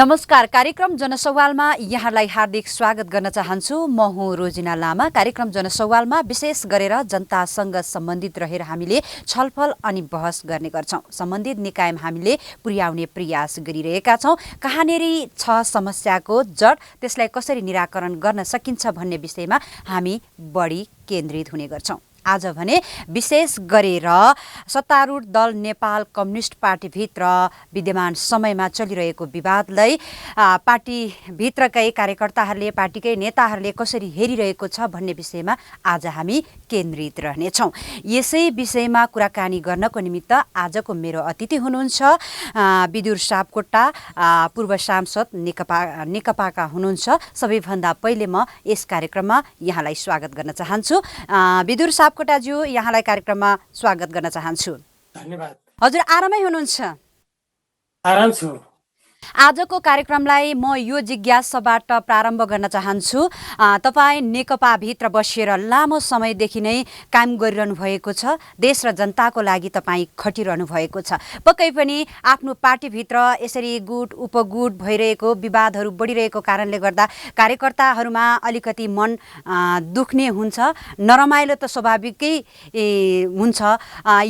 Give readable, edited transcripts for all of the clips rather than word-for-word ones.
नमस्कार। कार्यक्रम जनसवालमा यहाँलाई हार्दिक स्वागत गर्न चाहन्छु। म हुँ रोजिना लामा। कार्यक्रम जनसवालमा विशेष गरेर जनतासँग सम्बन्धित रहेर हामीले छलफल अनि बहस गर्ने गर्छौँ। सम्बन्धित निकायमा हामीले पुर्याउने प्रयास गरिरहेका छौँ। कहाँनेरि छ समस्याको जड, त्यसलाई कसरी निराकरण गर्न सकिन्छ भन्ने विषयमा हामी बढी केन्द्रित हुने गर्छौँ। आज भने विशेष गरेर सत्तारूढ दल नेपाल कम्युनिस्ट पार्टीभित्र विद्यमान समयमा चलिरहेको विवादलाई पार्टीभित्रकै कार्यकर्ताहरूले, पार्टीकै नेताहरूले कसरी हेरिरहेको छ भन्ने विषयमा आज हामी केन्द्रित रहनेछौँ। यसै विषयमा कुराकानी गर्नको निमित्त आजको मेरो अतिथि हुनुहुन्छ विदुर सापकोटा, पूर्व सांसद नेकपाका हुनुहुन्छ। सबैभन्दा पहिले म यस कार्यक्रममा यहाँलाई स्वागत गर्न चाहन्छु। विदुर सापकोटाज्यू, यहाँलाई कार्यक्रममा स्वागत गर्न चाहन्छु। धन्यवाद। हजुर आरामै हुनुहुन्छ? आराम छु। आजको कार्यक्रमलाई म यो जिज्ञासाबाट प्रारम्भ गर्न चाहन्छु। तपाईँ नेकपाभित्र बसेर लामो समयदेखि नै काम गरिरहनु भएको छ। देश र जनताको लागि तपाईँ खटिरहनु भएको छ। पक्कै पनि आफ्नो पार्टीभित्र यसरी गुट उपगुट भइरहेको, विवादहरू बढिरहेको कारणले गर्दा कार्यकर्ताहरूमा अलिकति मन दुख्ने हुन्छ, नरमाइलो त स्वाभाविकै हुन्छ।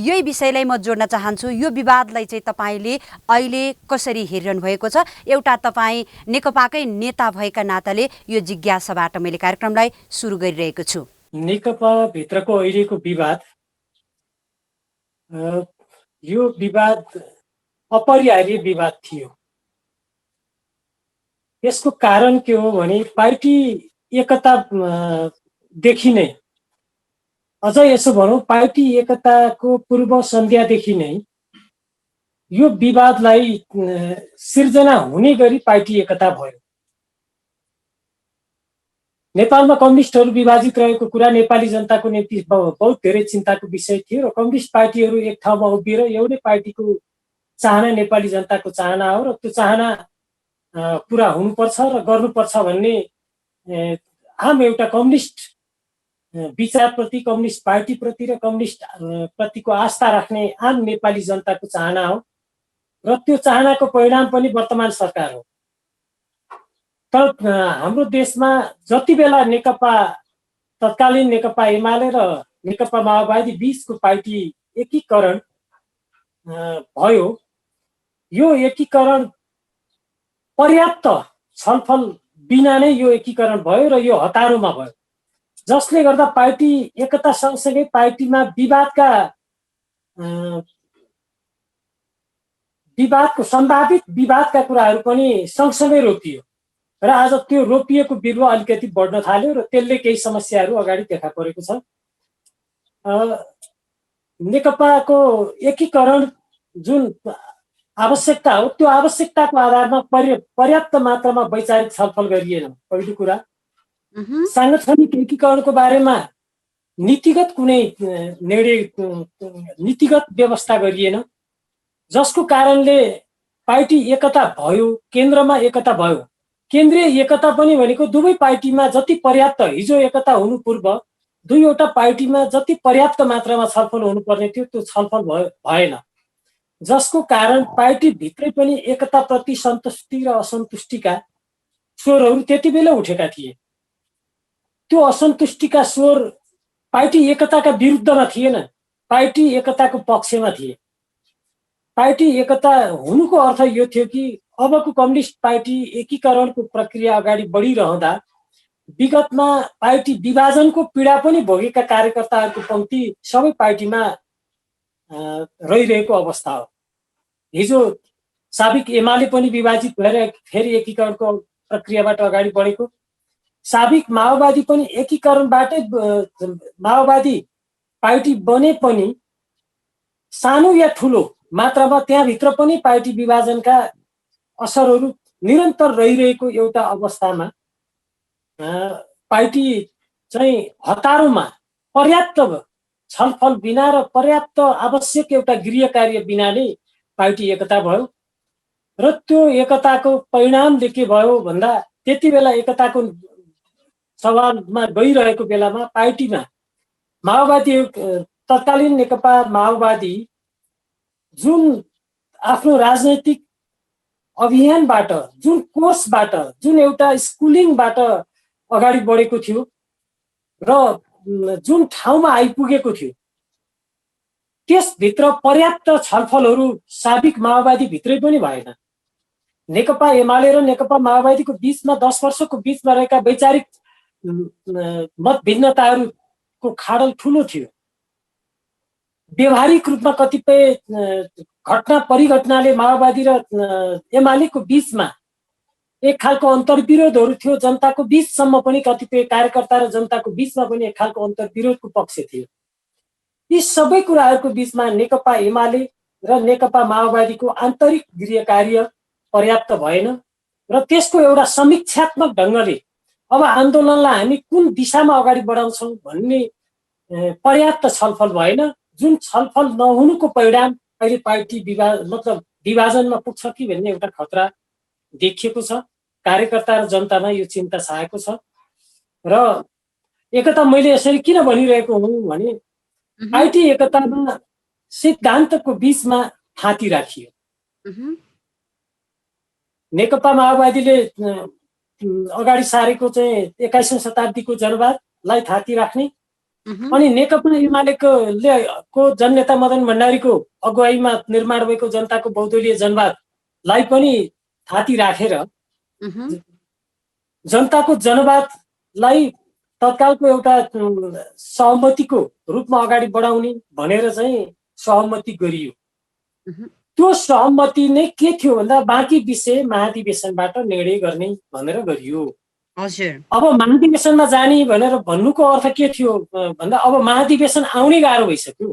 यही विषयलाई म जोड्न चाहन्छु। यो विवादलाई चाहिँ तपाईँले अहिले कसरी हेरिरहनु भएको छ? एउटा तपाईँ नेकपाकै नेता भएका नाताले यो जिज्ञासाबाट मैले कार्यक्रमलाई सुरु गरिरहेको छु। नेकपा भित्रको अहिलेको विवाद, यो विवाद अपरिहार्य विवाद थियो। यसको कारण के हो भने पार्टी एकता देखि नै, अझ यसो भनौँ पार्टी एकताको पूर्व सन्ध्यादेखि नै यो विवादलाई सिर्जना हुने गरी पार्टी एकता भयो। नेपालमा कम्युनिस्टहरू विभाजित रहेको कुरा नेपाली जनताको निम्ति बहुत धेरै चिन्ताको विषय थियो र कम्युनिस्ट पार्टीहरू एक ठाउँमा उभिएर एउटै पार्टीको चाहना नेपाली जनताको चाहना हो र त्यो चाहना पुरा हुनुपर्छ र गर्नुपर्छ भन्ने आम एउटा कम्युनिस्ट विचारप्रति, कम्युनिस्ट पार्टीप्रति र कम्युनिस्ट प्रतिको आस्था राख्ने आम नेपाली जनताको चाहना हो र त्यो चाहनाको परिणाम पनि वर्तमान सरकार हो। तर हाम्रो देशमा जति बेला नेकपा, तत्कालीन नेकपा एमाले र नेकपा माओवादी बीचको पार्टी एकीकरण भयो, यो एकीकरण पर्याप्त छलफल बिना नै यो एकीकरण भयो र यो हतारोमा भयो, जसले गर्दा पार्टी एकता सँगसँगै पार्टीमा सम्भावित विवादका कुराहरू पनि सँगसँगै रोकियो र आज त्यो रोपिएको बिरुवा अलिकति बढ्न थाल्यो र त्यसले केही समस्याहरू अगाडि देखा परेको छ। नेकपाको एकीकरण जुन आवश्यकता हो, त्यो आवश्यकताको आधारमा पर्याप्त मात्रामा वैचारिक छलफल गरिएन। पहिलो कुरा, साङ्गठनिक एकीकरणको बारेमा नीतिगत कुनै निर्णय, नीतिगत व्यवस्था गरिएन, जसको कारणले पार्टी एकता भयो, केन्द्रमा एकता भयो। केन्द्रीय एकता पनि भनेको दुवै पार्टीमा जति पर्याप्त, हिजो एकता हुनु पूर्व दुईवटा पार्टीमा जति पर्याप्त मात्रामा छलफल हुनुपर्ने थियो त्यो छलफल भएन, जसको कारण पार्टीभित्रै पनि एकताप्रति सन्तुष्टि र असन्तुष्टिका स्वरहरू त्यति बेला उठेका थिए। त्यो असन्तुष्टिका स्वर पार्टी एकताका विरुद्धमा थिएन, पार्टी एकताको पक्षमा थिए। पार्टी एकता हुनुको अर्थ यो थियो कि अबको कम्युनिस्ट पार्टी एकीकरणको प्रक्रिया अगाडि बढिरहँदा विगतमा पार्टी विभाजनको पीडा पनि भोगेका कार्यकर्ताहरूको पङ्क्ति सबै पार्टीमा रहिरहेको अवस्था हो। हिजो साबिक एमाले पनि विभाजित भएर फेरि एकीकरणको प्रक्रियाबाट अगाडि बढेको, साबिक माओवादी पनि एकीकरणबाटै माओवादी पार्टी बने पनि सानो या ठुलो मात्रामा त्यहाँभित्र पनि पार्टी विभाजनका असरहरू निरन्तर रहिरहेको एउटा अवस्थामा पार्टी चाहिँ हतारोमा पर्याप्त छलफल बिना र पर्याप्त आवश्यक एउटा गृह कार्य बिना नै पार्टी एकता भयो र त्यो एकताको परिणामले के भयो भन्दा त्यति बेला एकताको सवालमा गइरहेको बेलामा पार्टीमा माओवादी, तत्कालीन नेकपा माओवादी जुन आफ्नो राजनैतिक अभियानबाट, जुन कोर्सबाट, जुन एउटा स्कुलिङबाट अगाडि बढेको थियो र जुन ठाउँमा आइपुगेको थियो त्यसभित्र पर्याप्त छलफलहरू साबिक माओवादी भित्रै पनि भएन। नेकपा एमाले र नेकपा माओवादीको बीचमा 10 वर्षको बीचमा रहेका वैचारिक मत भिन्नताहरूको खाडल ठुलो थियो। व्यवहारिक रूपमा कतिपय घटना परिघटनाले माओवादी र एमालेको बीचमा एक खालको अन्तर्विरोधहरू थियो। जनताको बीचसम्म पनि कतिपय कार्यकर्ता र जनताको बीचमा पनि एक खालको अन्तर्विरोधको पक्ष थियो। यी सबै कुराहरूको बीचमा नेकपा एमाले र नेकपा माओवादीको आन्तरिक गृह कार्य पर्याप्त भएन र त्यसको एउटा समीक्षात्मक ढङ्गले अब आन्दोलनलाई हामी कुन दिशामा अगाडि बढाउँछौँ भन्ने पर्याप्त छलफल भएन। जुन छलफल नहुनुको परिणाम अहिले पार्टी विभाजनमा पुग्छ कि भन्ने एउटा खतरा देखिएको छ। कार्यकर्ता र जनतामा यो चिन्ता छाएको छ र एकता मैले यसरी किन भनिरहेको हुँ भने पार्टी एकतामा सिद्धान्तको बीचमा थाँती राखियो। नेकपा माओवादीले अगाडि सारेको चाहिँ 21औं शताब्दीको जनवादलाई थाँती राख्ने अनि नेकपा एमालेको जननेता मदन भण्डारीको अगुवाईमा निर्माण भएको जनताको बहुदलीय जनवादलाई पनि थाँती राखेर जनताको जनवादलाई तत्कालको एउटा सहमतिको रूपमा अगाडि बढाउने भनेर चाहिँ सहमति गरियो। त्यो सहमति नै के थियो भन्दा बाँकी विषय महाधिवेशनबाट निर्णय गर्ने भनेर गरियो। अब महाधिवेशनमा जाने भनेर भन्नुको अर्थ के थियो भन्दा अब महाधिवेशन आउनै गाह्रो भइसक्यो।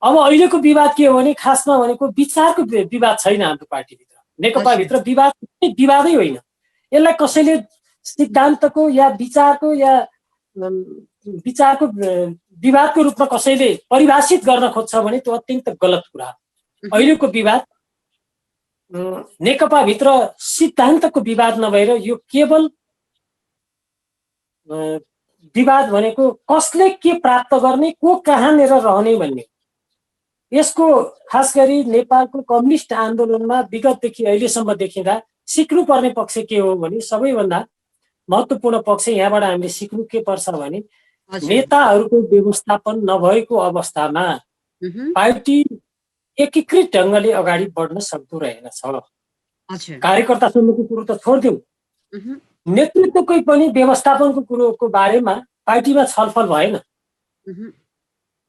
अब अहिलेको विवाद के हो भने खासमा भनेको विचारको विवाद छैन। हाम्रो पार्टीभित्र नेकपाभित्र विवादै होइन। यसलाई कसैले सिद्धान्तको या विचारको विवादको रूपमा कसैले परिभाषित गर्न खोज्छ भने त्यो अत्यन्त गलत कुरा हो। अहिलेको विवाद नेकपाभित्र सिद्धान्तको विवाद नभएर यो केवल विवाद भनेको कसले के प्राप्त गर्ने, को कहाँनिर रहने भन्ने। यसको खास गरी नेपालको कम्युनिस्ट आन्दोलनमा विगतदेखि अहिलेसम्म देखिँदा सिक्नुपर्ने पक्ष के हो भने सबैभन्दा महत्त्वपूर्ण पक्ष यहाँबाट हामीले सिक्नु के पर्छ भने नेताहरूको व्यवस्थापन नभएको अवस्थामा पार्टी एकीकृत ढङ्गले अगाडि बढ्न सक्दो रहेनछ। कार्यकर्तासम्मको कुरो त छोडिदिउँ, नेतृत्वकै पनि व्यवस्थापनको कुरोको बारेमा पार्टीमा छलफल भएन।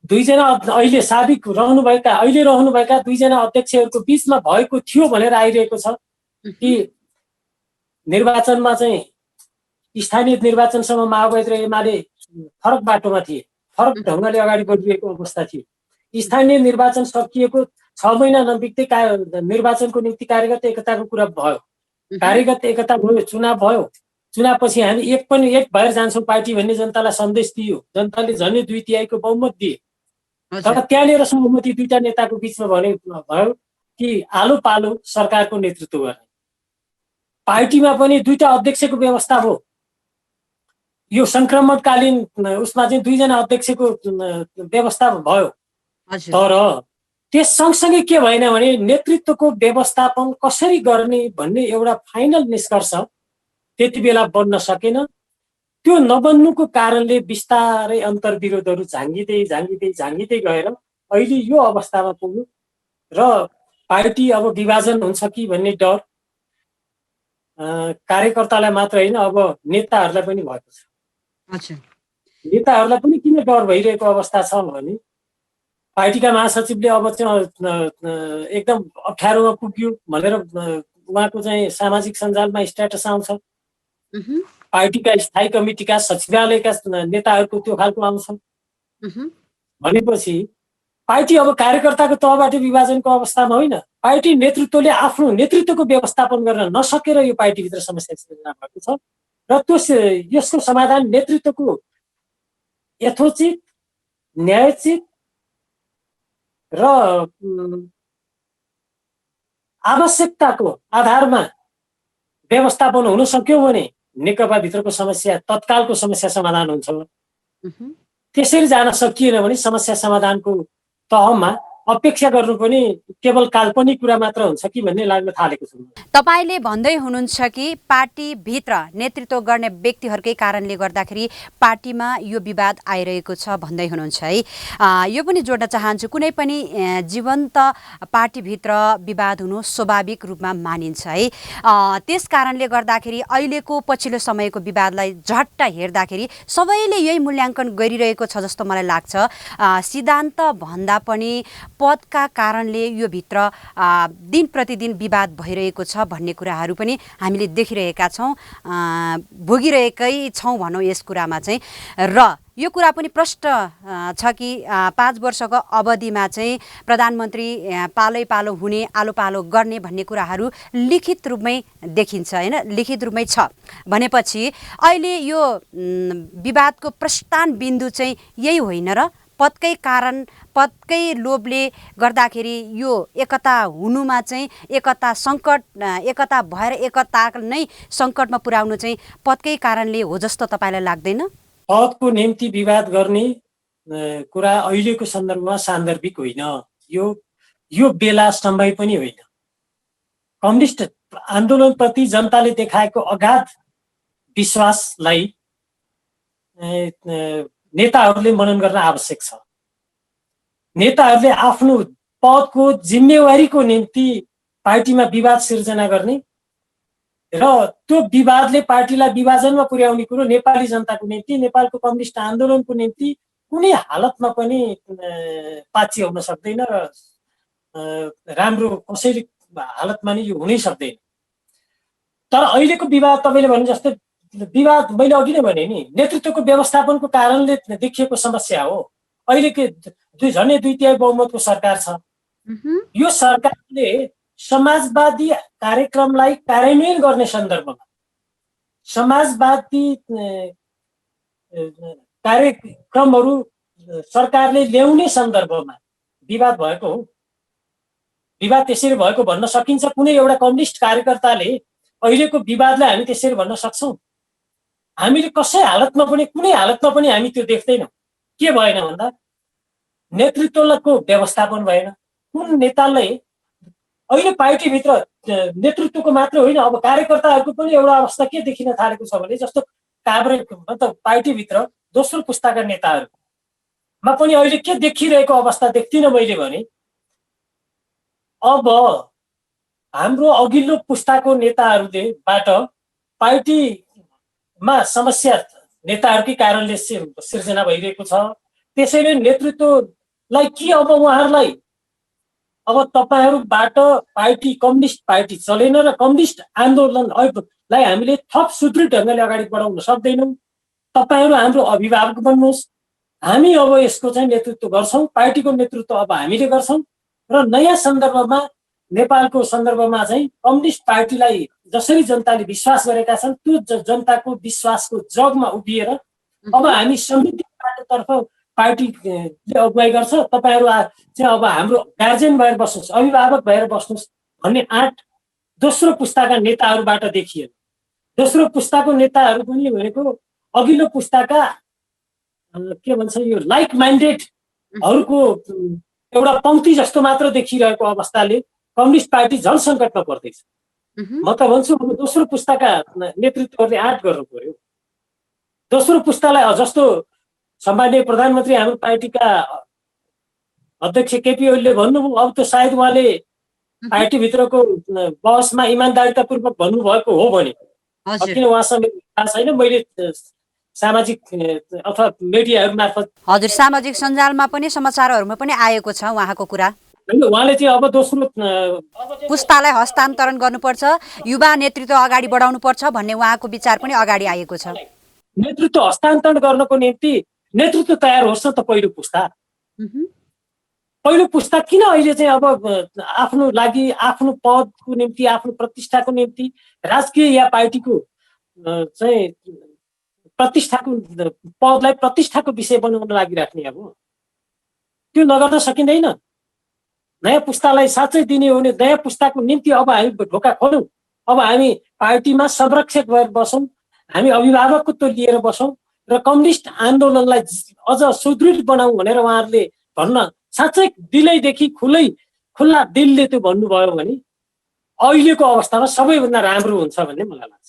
दुईजना अहिले साबिक अहिले रहनुभएका दुईजना अध्यक्षहरूको बीचमा भएको थियो भनेर आइरहेको छ कि निर्वाचनमा चाहिँ स्थानीय निर्वाचनसम्म माओवादी र एमाले फरक बाटोमा थिए, फरक ढङ्गले अगाडि बढिरहेको अवस्था थियो। स्थानीय निर्वाचन सकिएको 6 महिना नबित्दै निर्वाचनको निम्ति कार्यगत एकताको कुरा भयो। कार्यगत एकता भयो, चुनाव भयो। चुनावपछि हामी एक भएर जान्छौँ पार्टी भन्ने जनतालाई सन्देश दियो। जनताले झन्डै 2/3 बहुमत दिए। तर त्यहाँनिर सहमति दुईटा नेताको बीचमा भयो कि आलो पालो सरकारको नेतृत्व गर्ने। पार्टीमा पनि दुईटा अध्यक्षको व्यवस्था भयो। यो संक्रमणकालीन उसमा चाहिँ दुईजना अध्यक्षको व्यवस्था भयो। तर त्यस सँगसँगै के भएन भने नेतृत्वको व्यवस्थापन कसरी गर्ने भन्ने एउटा फाइनल निष्कर्ष त्यति बेला बन्न सकेन। त्यो नबन्नुको कारणले बिस्तारै अन्तर्विरोधहरू झाँगिँदै गएर अहिले यो अवस्थामा पुग्नु र पार्टी अब विभाजन हुन्छ कि भन्ने डर कार्यकर्तालाई मात्र होइन, अब नेताहरूलाई पनि भएको छ। नेताहरूलाई पनि किन डर भइरहेको अवस्था छ भने पार्टीका महासचिवले अब चाहिँ एकदम अप्ठ्यारोमा पुग्यो भनेर उहाँको चाहिँ सामाजिक सञ्जालमा स्ट्याटस आउँछ। पार्टीका स्थायी कमिटीका सचिवालयका नेताहरूको त्यो खालको आउँछ भनेपछि पार्टी अब कार्यकर्ताको तहबाट विभाजनको अवस्थामा होइन। पार्टी नेतृत्वले आफ्नो नेतृत्वको व्यवस्थापन गर्न नसकेर यो पार्टीभित्र समस्या सिर्जना भएको छ र यसको समाधान नेतृत्वको यथोचित, न्यायोचित र आवश्यकताको आधारमा व्यवस्थापन हुन सक्यो भने नेकपाभित्रको समस्या तत्कालको समस्या समाधान हुन्छ। त्यसरी जान सकिएन भने समस्या समाधानको तहमा अपेक्षा गर्नु पनि केवल काल्पनिक कुरा मात्र हुन्छ कि भन्ने लाग्न थालेको छ। तपाईले भन्दै हुनुहुन्छ कि पार्टीभित्र नेतृत्व गर्ने व्यक्तिहरूकै कारणले गर्दाखेरि पार्टीमा यो विवाद आइरहेको छ भन्दै हुनुहुन्छ है। यो पनि जोड्न चाहन्छु, कुनै पनि जीवन्त पार्टीभित्र विवाद हुनु स्वाभाविक रूपमा मानिन्छ है। त्यस कारणले गर्दाखेरि अहिलेको पछिल्लो समयको विवादलाई झट्ट हेर्दाखेरि सबैले यही मूल्याङ्कन गरिरहेको छ जस्तो मलाई लाग्छ। सिद्धान्त भन्दा पनि पदका कारणले यो भित्र दिन प्रतिदिन विवाद भइरहेको छ भन्ने कुराहरू पनि हामीले देखिरहेका छौँ, भोगिरहेकै छौँ भनौँ यस कुरामा चाहिँ। र यो कुरा पनि प्रष्ट छ कि 5 वर्षको अवधिमा चाहिँ प्रधानमन्त्री पालै पालो हुने, आलो पालो गर्ने भन्ने कुराहरू लिखित रूपमै देखिन्छ होइन, लिखित रूपमै छ भनेपछि अहिले यो विवादको प्रस्थान बिन्दु चाहिँ यही होइन र? पदकै कारण, पदकै लोभले गर्दाखेरि यो एकता हुनुमा चाहिँ एकता सङ्कट, एकता भएर एकता नै सङ्कटमा पुर्याउनु चाहिँ पदकै कारणले हो जस्तो तपाईँलाई लाग्दैन? पदको निम्ति विवाद गर्ने कुरा अहिलेको सन्दर्भमा सान्दर्भिक होइन, यो बेला समय पनि होइन। कम्युनिस्ट आन्दोलनप्रति जनताले देखाएको अगाध विश्वासलाई नेताहरूले मनन गर्न आवश्यक छ। नेताहरूले आफ्नो पदको जिम्मेवारीको निम्ति पार्टीमा विवाद सिर्जना गर्ने र त्यो विवादले पार्टीलाई विभाजनमा पुर्याउने कुरो नेपाली जनताको निम्ति, नेपालको कम्युनिस्ट आन्दोलनको निम्ति कुनै हालतमा पनि पाच्य हुन सक्दैन र राम्रो कसैले हालतमा नि यो हुनै सक्दैन। तर अहिलेको विवाद तपाईँले भने जस्तै विवाद मैले अघि नै भने नि नेतृत्वको व्यवस्थापनको कारणले देखिएको समस्या हो। अहिलेको झन्डै 2/3 बहुमतको सरकार छ। यो सरकारले समाजवादी कार्यक्रमलाई कार्यान्वयन गर्ने सन्दर्भमा, समाजवादी कार्यक्रमहरू सरकारले ल्याउने सन्दर्भमा विवाद भएको हो। विवाद त्यसरी भएको भन्न सकिन्छ। कुनै एउटा कम्युनिस्ट कार्यकर्ताले अहिलेको विवादलाई हामी त्यसरी भन्न सक्छौँ? हामीले कसै हालतमा पनि, कुनै हालतमा पनि हामी त्यो देख्दैनौँ। के भएन भन्दा नेतृत्वको व्यवस्थापन भएन। कुन नेताले अहिले पार्टीभित्र नेतृत्वको मात्र होइन, अब कार्यकर्ताहरूको पनि एउटा अवस्था के देखिन थालेको छ भने जस्तो काभ्रे मतलब पार्टीभित्र दोस्रो पुस्ताका नेताहरूमा पनि अहिले के देखिरहेको अवस्था देख्दिनँ मैले भने अब हाम्रो अघिल्लो पुस्ताको नेताहरूलेबाट पार्टीमा समस्या नेताहरूकै कारणले सिर्जना भइरहेको छ। त्यसैले नेतृत्वलाई के अब उहाँहरूलाई अब तपाईहरूबाट पार्टी, कम्युनिस्ट पार्टी चलेन र कम्युनिस्ट आन्दोलनलाई हामीले थप सुदृढ ढङ्गले अगाडि बढाउन सक्दैनौँ। तपाईहरू हाम्रो अभिभावक बन्नुहोस्, हामी अब यसको चाहिँ नेतृत्व गर्छौँ, पार्टीको नेतृत्व अब हामीले गर्छौँ र नयाँ सन्दर्भमा नेपालको सन्दर्भमा चाहिँ कम्युनिस्ट पार्टीलाई जसरी जनताले विश्वास गरेका छन् त्यो जनताको विश्वासको जगमा उभिएर अब हामी समृद्धि पार्टीतर्फ पार्टीले अगुवाई गर्छ, तपाईहरू चाहिँ अब हाम्रो गार्जियन भएर बस्नुहोस्, अभिभावक भएर बस्नुहोस् भन्ने आँट दोस्रो पुस्ताका नेताहरूबाट देखियो। दोस्रो पुस्ताको नेताहरू पनि भनेको अघिल्लो पुस्ताका के भन्छ यो लाइक माइन्डेडहरूको एउटा पंक्ति जस्तो मात्र देखिरहेको अवस्थाले कम्युनिस्ट पार्टी झन् सङ्कटमा पर्दैछ। म त भन्छु अब दोस्रो पुस्ताका नेतृत्वहरूले आँट गर्नु पर्यो। दोस्रो पुस्तालाई जस्तो सम्माननीय प्रधानमन्त्री हाम्रो पार्टीका अध्यक्ष केपी ओलीले भन्नुभयो, अब त सायद उहाँले पार्टीभित्रको बहसमा इमान्दारितापूर्वक भन्नुभएको हो भने, किन उहाँसँग थाहा छैन, मैले सामाजिक अथवा मिडियाहरू मार्फत हजुर सामाजिक सञ्जालमा पनि समाचारहरूमा पनि आएको छ उहाँको कुरा। उहाँले चाहिँ अब दोस्रो पुस्तालाई हस्तान्तरण गर्नुपर्छ, युवा नेतृत्व अगाडि बढाउनुपर्छ भन्ने उहाँको विचार पनि अगाडि आएको छ। नेतृत्व हस्तान्तरण गर्नको निम्ति नेतृत्व तयार होस् न त पहिलो पुस्ता। पहिलो पुस्ता किन अहिले चाहिँ अब आफ्नो लागि, आफ्नो पदको निम्ति, आफ्नो प्रतिष्ठाको निम्ति राजकीय या पार्टीको चाहिँ प्रतिष्ठाको पदलाई प्रतिष्ठाको विषय बनाउन लागिराख्ने अब त्यो नगर्न सकिँदैन। नयाँ पुस्तालाई साँच्चै दिने हो भने नयाँ पुस्ताको निम्ति अब हामी ढोका खोलौँ, अब हामी पार्टीमा संरक्षक भएर बसौँ, हामी अभिभावकत्व लिएर बसौँ र कम्युनिस्ट आन्दोलनलाई अझ सुदृढ बनाऊ भनेर उहाँहरूले भन्न साँच्चै दिलैदेखि खुल्ला दिलले त्यो भन्नुभयो भने अहिलेको अवस्थामा सबैभन्दा राम्रो हुन्छ भन्ने मलाई लाग्छ।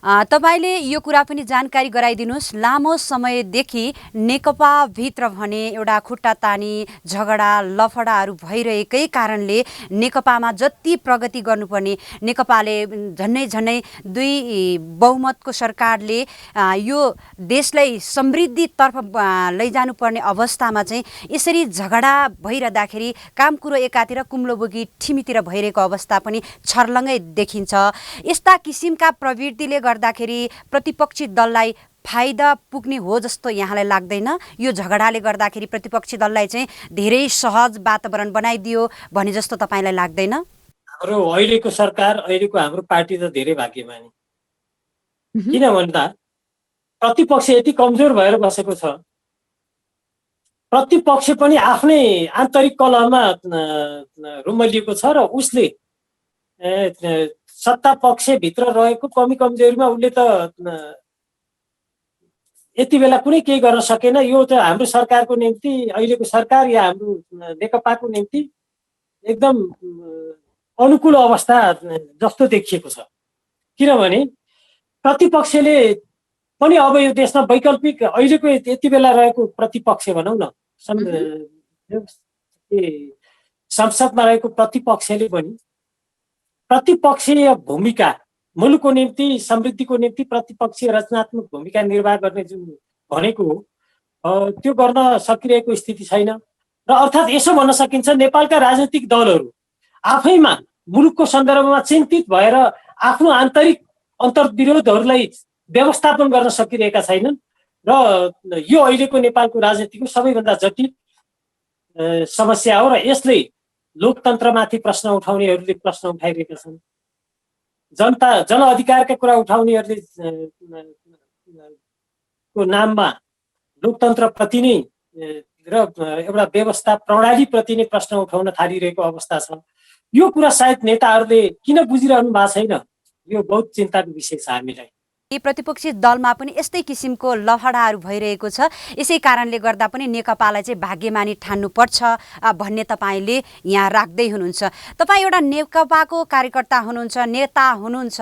तपाईले यो कुरा पनि जानकारी गराइदिनुहोस्, लामो समयदेखि नेकपाभित्र भने एउटा खुट्टा तानी झगडा लफडाहरू भइरहेकै कारणले नेकपामा जति प्रगति गर्नुपर्ने, नेकपाले झन्नै 2 बहुमतको सरकारले यो देशलाई समृद्धितर्फ लैजानुपर्ने अवस्थामा चाहिँ यसरी झगडा भइरहँदाखेरि काम कुरो एकातिर कुम्लोबोकी ठिमीतिर भइरहेको अवस्था पनि छर्लङ्गै देखिन्छ। यस्ता किसिमका प्रवृत्तिले गर्दाखेरि प्रतिपक्षी दललाई फाइदा पुग्ने हो जस्तो यहाँलाई लाग्दैन? यो झगडाले गर्दाखेरि प्रतिपक्षी दललाई चाहिँ धेरै सहज वातावरण बनाइदियो भने जस्तो तपाईँलाई लाग्दैन? हाम्रो अहिलेको सरकार, अहिलेको हाम्रो पार्टी त धेरै भाग्यमानी। किन भन्दा प्रतिपक्ष यति कमजोर भएर बसेको छ। प्रतिपक्ष पनि आफ्नै आन्तरिक कलहमा रुमलिएको छ र उसले सत्ता पक्षभित्र रहेको कमी कमजोरीमा उसले त यति बेला कुनै केही गर्न सकेन। यो त हाम्रो सरकारको निम्ति, अहिलेको सरकार या हाम्रो नेकपाको निम्ति एकदम अनुकूल अवस्था जस्तो देखिएको छ। किनभने प्रतिपक्षले पनि अब यो देशमा वैकल्पिक अहिलेको यति बेला रहेको प्रतिपक्ष भनौँ न, संसदमा रहेको प्रतिपक्षले पनि प्रतिपक्षीय भूमिका, मुलुकको निम्ति समृद्धिको निम्ति प्रतिपक्षीय रचनात्मक भूमिका निर्वाह गर्ने जुन भनेको हो त्यो गर्न सकिरहेको स्थिति छैन। र अर्थात् यसो भन्न सकिन्छ नेपालका राजनीतिक दलहरू आफैमा मुलुकको सन्दर्भमा चिन्तित भएर आफ्नो आन्तरिक अन्तर्विरोधहरूलाई व्यवस्थापन गर्न सकिरहेका छैनन् र यो अहिलेको नेपालको राजनीतिको सबैभन्दा जटिल समस्या हो र यसले लोकतन्त्रमाथि प्रश्न उठाउनेहरूले प्रश्न उठाइरहेका छन्। जनअधिकारका कुरा उठाउनेहरूले को नाममा लोकतन्त्रप्रति नै र एउटा व्यवस्था प्रणालीप्रति नै प्रश्न उठाउन थालिरहेको अवस्था छ। यो कुरा सायद नेताहरूले किन बुझिरहनु भएको छैन, यो बहुत चिन्ताको विषय छ हामीलाई। प्रतिपक्षी दलमा पनि यस्तै किसिमको लफडाहरू भइरहेको छ। यसै कारणले गर्दा पनि नेकपालाई चाहिँ भाग्यमानी ठान्नुपर्छ भन्ने तपाईँले यहाँ राख्दै हुनुहुन्छ। तपाईँ एउटा नेकपाको कार्यकर्ता हुनुहुन्छ, नेता हुनुहुन्छ।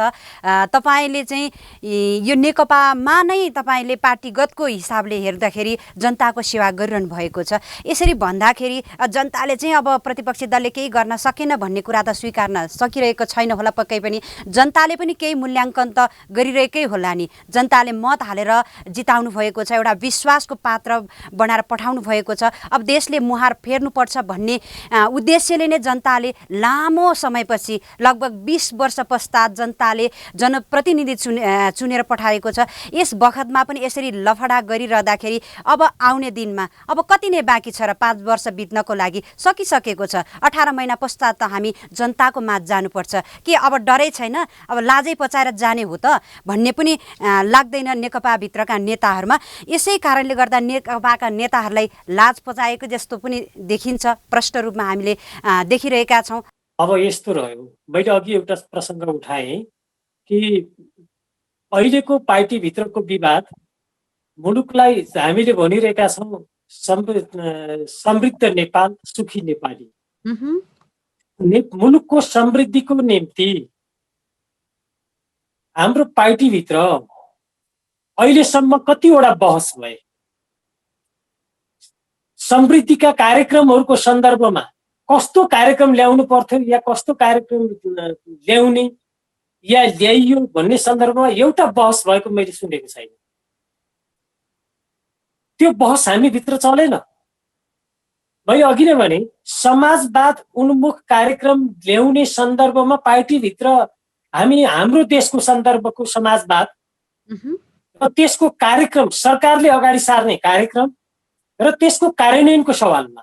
तपाईँले चाहिँ यो नेकपामा नै तपाईँले पार्टीगतको हिसाबले हेर्दाखेरि जनताको सेवा गरिरहनु भएको छ। यसरी भन्दाखेरि जनताले चाहिँ अब प्रतिपक्षी दलले केही गर्न सकेन भन्ने कुरा त स्वीकार्न सकिरहेको छैन होला पक्कै पनि। जनताले पनि केही मूल्याङ्कन त गरिरहेकै होला नि। जनताले मत हालेर जिताउनु भएको छ, एउटा विश्वासको पात्र बनाएर पठाउनु भएको छ। अब देशले मुहार फेर्नुपर्छ भन्ने उद्देश्यले नै जनताले लामो समयपछि लगभग 20 वर्ष पश्चात जनताले जनप्रतिनिधि चुनेर पठाएको छ। यस बखतमा पनि यसरी लफडा गरिरहँदाखेरि अब आउने दिनमा अब कति नै बाँकी छ र 5 वर्ष बित्नको लागि सकिसकेको छ। 18 महिना पश्चात त हामी जनताको माझ जानुपर्छ कि अब डरै छैन, अब लाजै पचाएर जाने हो त भन्ने पनि लाग्दैन नेकपाभित्रका नेताहरूमा। यसै कारणले गर्दा नेकपाका नेताहरूलाई लाज पचाएको जस्तो पनि देखिन्छ, प्रष्ट रूपमा हामीले देखिरहेका छौँ। अब यस्तो रह्यो, मैले अघि एउटा प्रसङ्ग उठाएँ कि अहिलेको पार्टीभित्रको विवाद मुलुकलाई हामीले भनिरहेका छौँ समृद्ध नेपाल, सुखी नेपाली। मुलुकको समृद्धिको निम्ति हाम्रो पार्टीभित्र अहिलेसम्म कतिवटा बहस भए, समृद्धिका कार्यक्रमहरूको सन्दर्भमा कस्तो कार्यक्रम ल्याउनु पर्थ्यो या कस्तो कार्यक्रम ल्याउने या ल्याइयो भन्ने सन्दर्भमा एउटा बहस भएको मैले सुनेको छैन। त्यो बहस हामीभित्र चलेन। मैले अघि नै भने समाजवाद उन्मुख कार्यक्रम ल्याउने सन्दर्भमा पार्टीभित्र हामी हाम्रो देशको सन्दर्भको समाजवाद र त्यसको कार्यक्रम, सरकारले अगाडि सार्ने कार्यक्रम र त्यसको कार्यान्वयनको सवालमा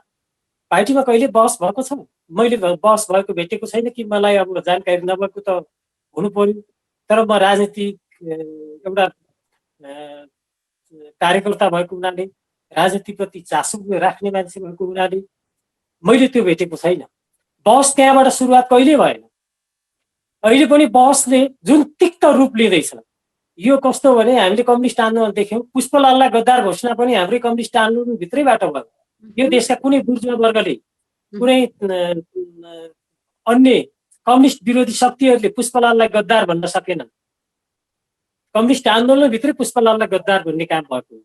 पार्टीमा कहिले बहस भएको छ? मैले बहस भएको भेटेको छैन कि मलाई अब जानकारी नभएको त हुनु पर्यो। तर म राजनीतिक एउटा कार्यकर्ता भएको हुनाले, राजनीतिप्रति चासो राख्ने मान्छे भएको हुनाले मैले त्यो भेटेको छैन। बहस त्यहाँबाट सुरुवात कहिले भएन। अहिले पनि बहसले जुन तिक्त रूप लिँदैछ, यो कस्तो भने हामीले कम्युनिस्ट आन्दोलन देख्यौँ, पुष्पलाललाई गद्दार घोषणा पनि हाम्रै कम्युनिस्ट आन्दोलनभित्रैबाट भयो। यो देशका कुनै बुर्जुवा वर्गले कुनै अन्य कम्युनिस्ट विरोधी शक्तिहरूले पुष्पलाललाई गद्दार भन्न सकेनन्। कम्युनिस्ट आन्दोलनभित्रै पुष्पलाललाई गद्दार भन्ने काम भएको।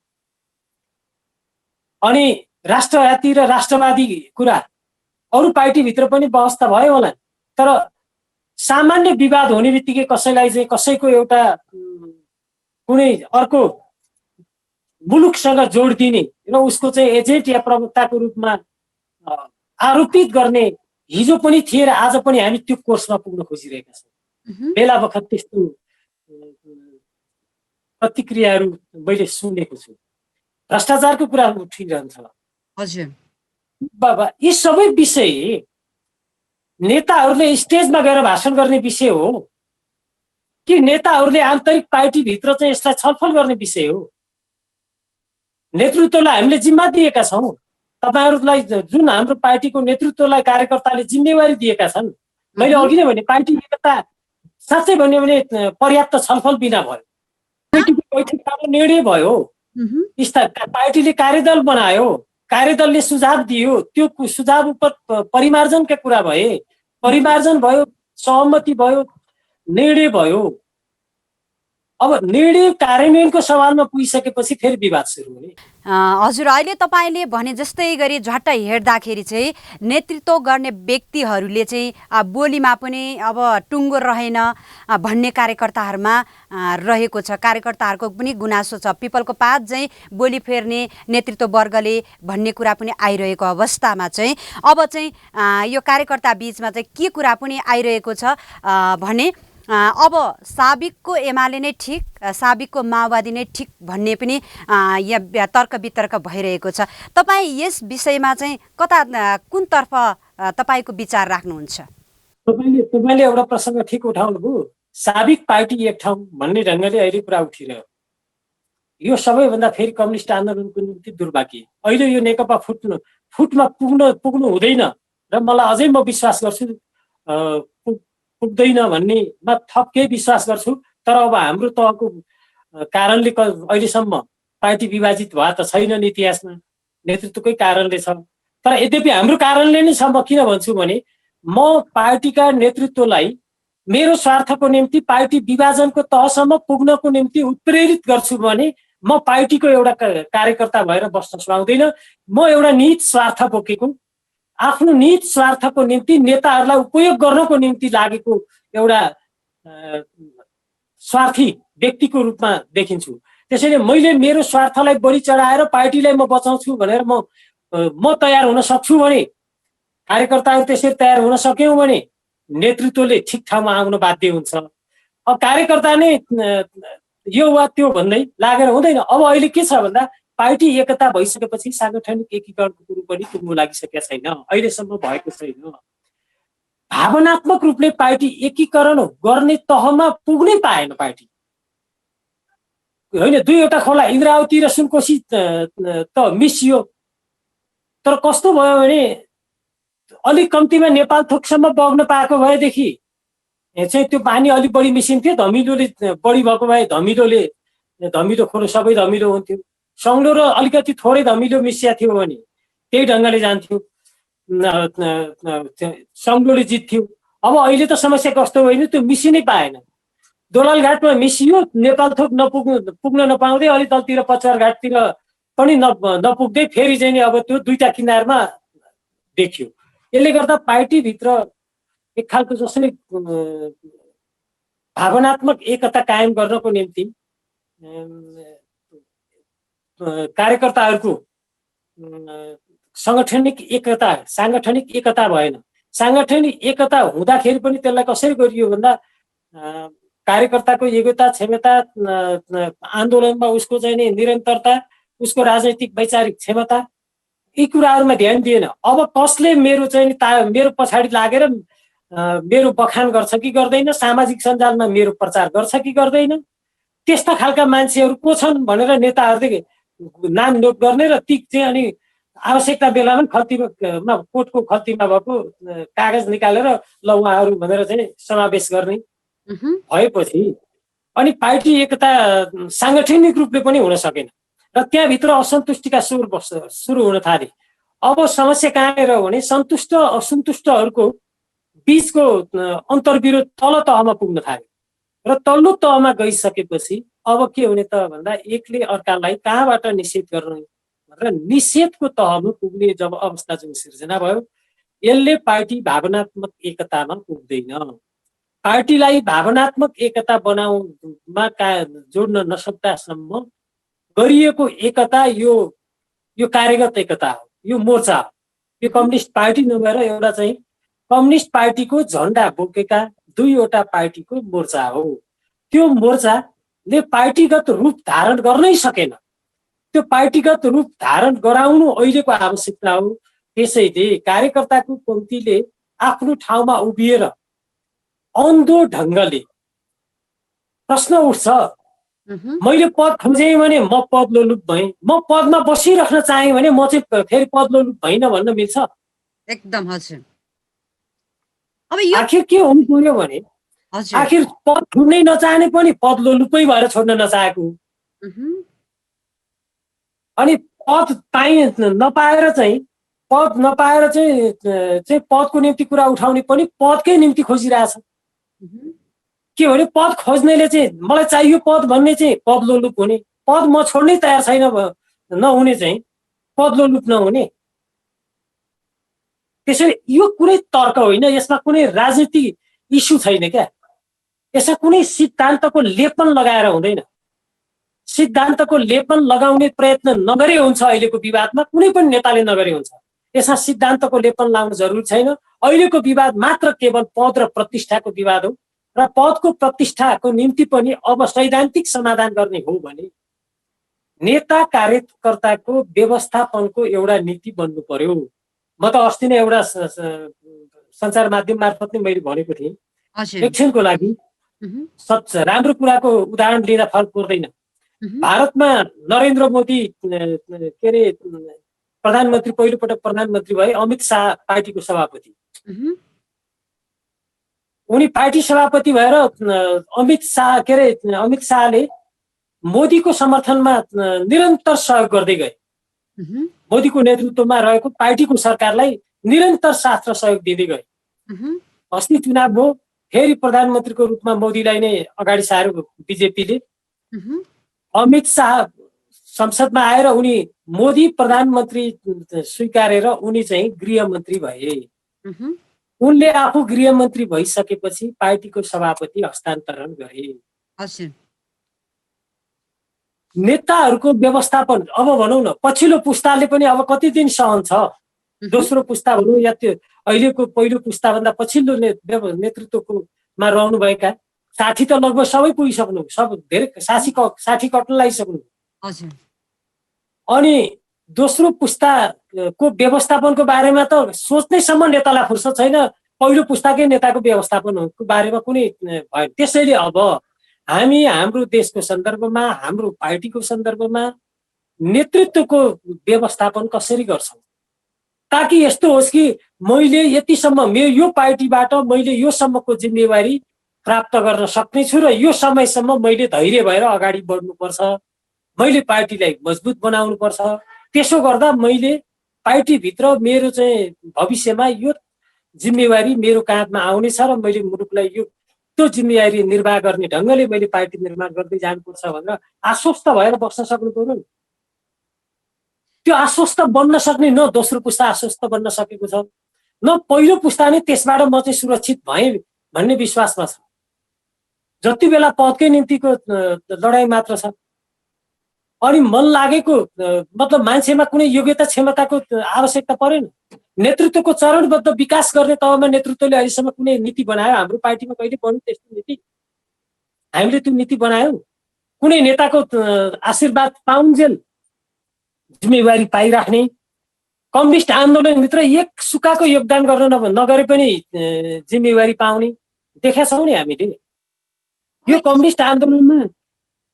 अनि राष्ट्रवादी र राष्ट्रवादी कुरा अरू पार्टीभित्र पनि बहस त भयो होला, तर सामान्य विवाद हुने बित्तिकै कसैलाई चाहिँ कसैको एउटा कुनै अर्को मुलुकसँग जोड दिने र उसको चाहिँ एजेन्ट या प्रवक्ताको रूपमा आरोपित गर्ने हिजो पनि थिए र आज पनि हामी त्यो कोर्समा पुग्न खोजिरहेका छौँ। बेला बखत त्यस्तो प्रतिक्रियाहरू मैले सुनेको छु। भ्रष्टाचारको कुरा उठिरहन्छ। हजुर बाबा, यी सबै विषय नेताहरूले स्टेजमा गएर भाषण गर्ने विषय हो कि नेताहरूले आन्तरिक पार्टीभित्र चाहिँ यसलाई छलफल गर्ने विषय हो? नेतृत्वलाई हामीले जिम्मा दिएका छौँ। तपाईहरूलाई जुन हाम्रो पार्टीको नेतृत्वलाई कार्यकर्ताले जिम्मेवारी दिएका छन्, मैले अघि नै भने पार्टी एकता साँच्चै भन्यो भने पर्याप्त छलफल बिना भयो। पार्टीको बैठकमा निर्णय भयो, पार्टीले कार्यदल बनायो, कार्यदलले सुझाव दियो, त्यो सुझाव उप परिमार्जनका कुरा भए, परिमार्जन भयो, सहमति भयो, निर्णय भयो। अब निर्णय कार्यान्वयनको सवालमा पुगिसकेपछि फेरि विवाद सुरु हुने। हजुर, अहिले तपाईँले भने जस्तै गरी झट्ट हेर्दाखेरि चाहिँ नेतृत्व गर्ने व्यक्तिहरूले चाहिँ बोलीमा पनि अब टुङ्गो रहेन भन्ने कार्यकर्ताहरूमा रहेको छ। कार्यकर्ताहरूको पनि गुनासो छ। पिपलको पात चाहिँ बोली फेर्ने नेतृत्व वर्गले भन्ने कुरा पनि आइरहेको अवस्थामा चाहिँ अब चाहिँ यो कार्यकर्ता बिचमा चाहिँ के कुरा पनि आइरहेको छ भने अब साबिकको एमाले नै ठिक, साबिकको माओवादी नै ठिक भन्ने पनि यहाँ तर्क वितर्क भइरहेको छ। तपाईँ यस विषयमा चाहिँ कता कुनतर्फ तपाईँको विचार राख्नुहुन्छ? तपाईँले एउटा प्रसङ्ग ठिक उठाउनुभयो। साबिक पार्टी एक ठाउँ भन्ने ढङ्गले अहिले कुरा उठिरह्यो। यो सबैभन्दा फेरि कम्युनिस्ट आन्दोलनको निम्ति दुर्भाग्य। अहिले यो नेकपा फुटमा पुग्नु हुँदैन र मलाई अझै म विश्वास गर्छु पुग्दैन भन्नेमा थप केही विश्वास गर्छु। तर अब हाम्रो तहको कारणले अहिलेसम्म पार्टी विभाजित भए त छैन इतिहासमा, नेतृत्वकै कारणले छ। तर यद्यपि हाम्रो कारणले नै छ। म किन भन्छु भने म पार्टीका नेतृत्वलाई मेरो स्वार्थको निम्ति पार्टी विभाजनको तहसम्म पुग्नको निम्ति उत्प्रेरित गर्छु भने म पार्टीको एउटा कार्यकर्ता भएर बस्न सुहाउँदैन। म एउटा निहित स्वार्थ बोकेको, आफ्नो निहित स्वार्थको निम्ति नेताहरूलाई उपयोग गर्नको निम्ति लागेको एउटा स्वार्थी व्यक्तिको रूपमा देखिन्छु। त्यसैले मैले मेरो स्वार्थलाई बढी चढाएर पार्टीलाई म बचाउँछु भनेर म तयार हुन सक्छु भने, कार्यकर्ताहरू त्यसरी तयार हुन सक्यौँ भने नेतृत्वले ठिक ठाउँमा आउन बाध्य हुन्छ। अब कार्यकर्ता नै यो वा त्यो भन्दै लागेर हुँदैन। अब अहिले के छ भन्दा पार्टी एकता भइसकेपछि साङ्गठनिक एकीकरणको कुरो पनि पुग्नु लागिसकेका छैन, अहिलेसम्म भएको छैन। भावनात्मक रूपले पार्टी एकीकरण गर्ने तहमा पुग्नै पाएन पार्टी। होइन, दुईवटा खोला इन्द्रावती र सुनकोशी त मिसियो। तर कस्तो भयो भने अलिक कम्तीमा नेपाल थोकसम्म बग्न पाएको भएदेखि चाहिँ त्यो पानी अलिक बढी मिसिन्थ्यो। धमिलोले बढी भएको भए धमिलो खोलो सबै धमिलो हुन्थ्यो। सङ्लो र अलिकति थोरै धमिलो मिसिया थियो भने त्यही ढङ्गले जान्थ्यो, सङ्लोले जित्थ्यो। अब अहिले त समस्या कस्तो होइन, त्यो मिसिनै पाएन। दोलालघाटमा मिसियो, नेपाल थोक पुग्न नपाउँदै अलि तलतिर पचर घाटतिर पनि नपुग्दै फेरि चाहिँ अब त्यो दुईटा किनारमा देखियो। यसले गर्दा पार्टीभित्र एक खालको जसले भावनात्मक एकता कायम गर्नको निम्ति कार्यकर्ताहरूको साङ्गठनिक एकता भएन। साङ्गठनिक एकता हुँदाखेरि पनि त्यसलाई कसरी गरियो भन्दा कार्यकर्ताको योग्यता, क्षमता, आन्दोलनमा उसको चाहिँ नि निरन्तरता, उसको राजनैतिक वैचारिक क्षमता, यी कुराहरूमा ध्यान दिएन। अब कसले मेरो पछाडि लागेर मेरो बखान गर्छ कि गर्दैन, सामाजिक सञ्जालमा मेरो प्रचार गर्छ कि गर्दैन, त्यस्ता खालका मान्छेहरू को छन् भनेर नेताहरूले नाम नोट गर्ने र ती चाहिँ अनि आवश्यकता बेलामा खल्तीमा कोर्टको खल्तीमा भएको कागज निकालेर ल उहाँहरू भनेर चाहिँ समावेश गर्ने भएपछि अनि पार्टी एकता साङ्गठनिक रूपले पनि हुन सकेन र त्यहाँभित्र असन्तुष्टिका स्वर सुरु हुन थाले। अब समस्या कहाँ आएर हो भने सन्तुष्ट असन्तुष्टहरूको बीचको अन्तर्विरोध तल तहमा पुग्न थाल्यो र तल्लो तहमा गइसकेपछि अब के हुने त भन्दा एकले अर्कालाई कहाँबाट निषेध गर्ने भनेर निषेधको तहमा पुग्ने जब अवस्था जुन सिर्जना भयो, यसले पार्टी भावनात्मक एकतामा पुग्दैन। पार्टीलाई भावनात्मक एकता बनाउनमा जोड्न नसक्दासम्म गरिएको एकता यो कार्यगत एकता हो, यो मोर्चा हो। यो कम्युनिस्ट पार्टी नभएर एउटा चाहिँ कम्युनिस्ट पार्टीको झन्डा बोकेका दुईवटा पार्टीको मोर्चा हो। त्यो मोर्चाले पार्टीगत रूप धारण गर्नै सकेन। त्यो पार्टीगत रूप धारण गराउनु अहिलेको आवश्यकता हो। त्यसैले कार्यकर्ताको पङ्क्तिले आफ्नो ठाउँमा उभिएर अन्धो ढङ्गले प्रश्न उठ्छ, मैले पद खोजेँ भने म पद लोलुप भएँ, म पदमा बसिराख्न चाहेँ भने म चाहिँ फेरि पद लोलुप भइन भन्न मिल्छ? एकदम हजुर। अब आखिर के हुनु पर्यो भने आखिर पद छोड्नै नचाहने पनि पद लोलुपै भएर छोड्न नचाहेको, अनि पद नपाएर चाहिँ पदको निम्ति कुरा उठाउने पनि पदकै निम्ति खोजिरहेछ। के भने पद खोज्नेले चाहिँ मलाई चाहियो पद भन्ने चाहिँ पद लोलुप हुने, पद म छोड्नै तयार छैन नहुने चाहिँ पद लोलुप नहुने। त्यसैले यो कुनै तर्क होइन, यसमा कुनै राजनीतिक इस्यु छैन क्या। यसमा कुनै सिद्धान्तको लेपन लगाएर हुँदैन। सिद्धान्तको लेपन लगाउने प्रयत्न नगरे हुन्छ। अहिलेको विवादमा कुनै पनि नेताले नगरे हुन्छ। यसमा सिद्धान्तको लेपन लाउनु जरुरी छैन। अहिलेको विवाद मात्र केवल पद र प्रतिष्ठाको विवाद हो र पदको प्रतिष्ठाको निम्ति पनि अब सैद्धान्तिक समाधान गर्ने हो भने नेता कार्यकर्ताको व्यवस्थापनको एउटा नीति बन्नु पर्यो। म त अस्ति नै एउटा सञ्चार माध्यम मार्फत नै मैले भनेको थिएँ, एकछिनको लागि राम्रो कुराको उदाहरण लिँदा फरक पर्दैन। भारतमा नरेन्द्र मोदी के अरे प्रधानमन्त्री, पहिलोपटक प्रधानमन्त्री भए, अमित शाह पार्टीको सभापति। उनी पार्टी सभापति भएर अमित शाहले मोदीको समर्थनमा निरन्तर सहयोग गर्दै गए। मोदीको नेतृत्वमा रहेको पार्टीको सरकारलाई निरन्तर साथ र सहयोग दिँदै गए। अस्ति चुनाव भयो, फेरि प्रधानमन्त्रीको रूपमा मोदीलाई नै अगाडि सार्यो बिजेपीले। अमित शाह संसदमा आएर उनी मोदी प्रधानमन्त्री स्वीकारेर उनी चाहिँ गृहमन्त्री भए। उनले आफू गृहमन्त्री भइसकेपछि पार्टीको सभापति हस्तान्तरण गरे। नेताहरूको व्यवस्थापन अब भनौँ न, पछिल्लो पुस्ताले पनि अब कति दिन सहन्छ। दोस्रो पुस्ता भनौँ या त्यो अहिलेको पहिलो पुस्ताभन्दा पछिल्लो नेतृत्वकोमा रहनुभएका साथी त लगभग सबै पुगिसक्नु, सब धेरै 60 कट्न लागिसक्नु। अनि दोस्रो पुस्ताको व्यवस्थापनको बारेमा त सोच्नैसम्म नेतालाई फुर्सद छैन। पहिलो पुस्ताकै नेताको व्यवस्थापनको बारेमा कुनै भयो। त्यसैले अब हामी हाम्रो देशको सन्दर्भमा, हाम्रो पार्टीको सन्दर्भमा नेतृत्वको व्यवस्थापन कसरी गर्छौँ, ताकि यस्तो होस् कि मैले यतिसम्म यो पार्टीबाट मैले यो सम्मको जिम्मेवारी प्राप्त गर्न सक्नेछु र यो समयसम्म मैले धैर्य भएर अगाडि बढ्नुपर्छ, मैले पार्टीलाई मजबुत बनाउनुपर्छ। त्यसो गर्दा मैले पार्टीभित्र मेरो चाहिँ भविष्यमा यो जिम्मेवारी मेरो काँधमा आउनेछ र मैले मुलुकलाई त्यो जिम्मेवारी निर्वाह गर्ने ढङ्गले मैले पार्टी निर्माण गर्दै जानुपर्छ भनेर आश्वस्त भएर बस्न सक्नु पर्यो नि। त्यो आश्वस्त बन्न सक्ने न दोस्रो पुस्ता आश्वस्त बन्न सकेको छ, न पहिलो पुस्ता नै त्यसबाट म चाहिँ सुरक्षित भएँ भन्ने विश्वासमा छ। जति बेला पदकै निम्तिको लडाइँ मात्र छ। अनि मन लागेको मतलब मान्छेमा कुनै योग्यता क्षमताको आवश्यकता परेन। नेतृत्वको चरणबद्ध विकास गर्ने तहमा नेतृत्वले अहिलेसम्म कुनै नीति बनायो? हाम्रो पार्टीमा कहिले बन्यो त्यस्तो नीति? हामीले त्यो नीति बनायौँ? कुनै नेताको आशीर्वाद पाउन्जेल जिम्मेवारी पाइराख्ने, कम्युनिस्ट आन्दोलनभित्र एक सुकाको योगदान गर्न नगरे पनि जिम्मेवारी पाउने देखेका छौँ नि हामीले। यो कम्युनिस्ट आन्दोलनमा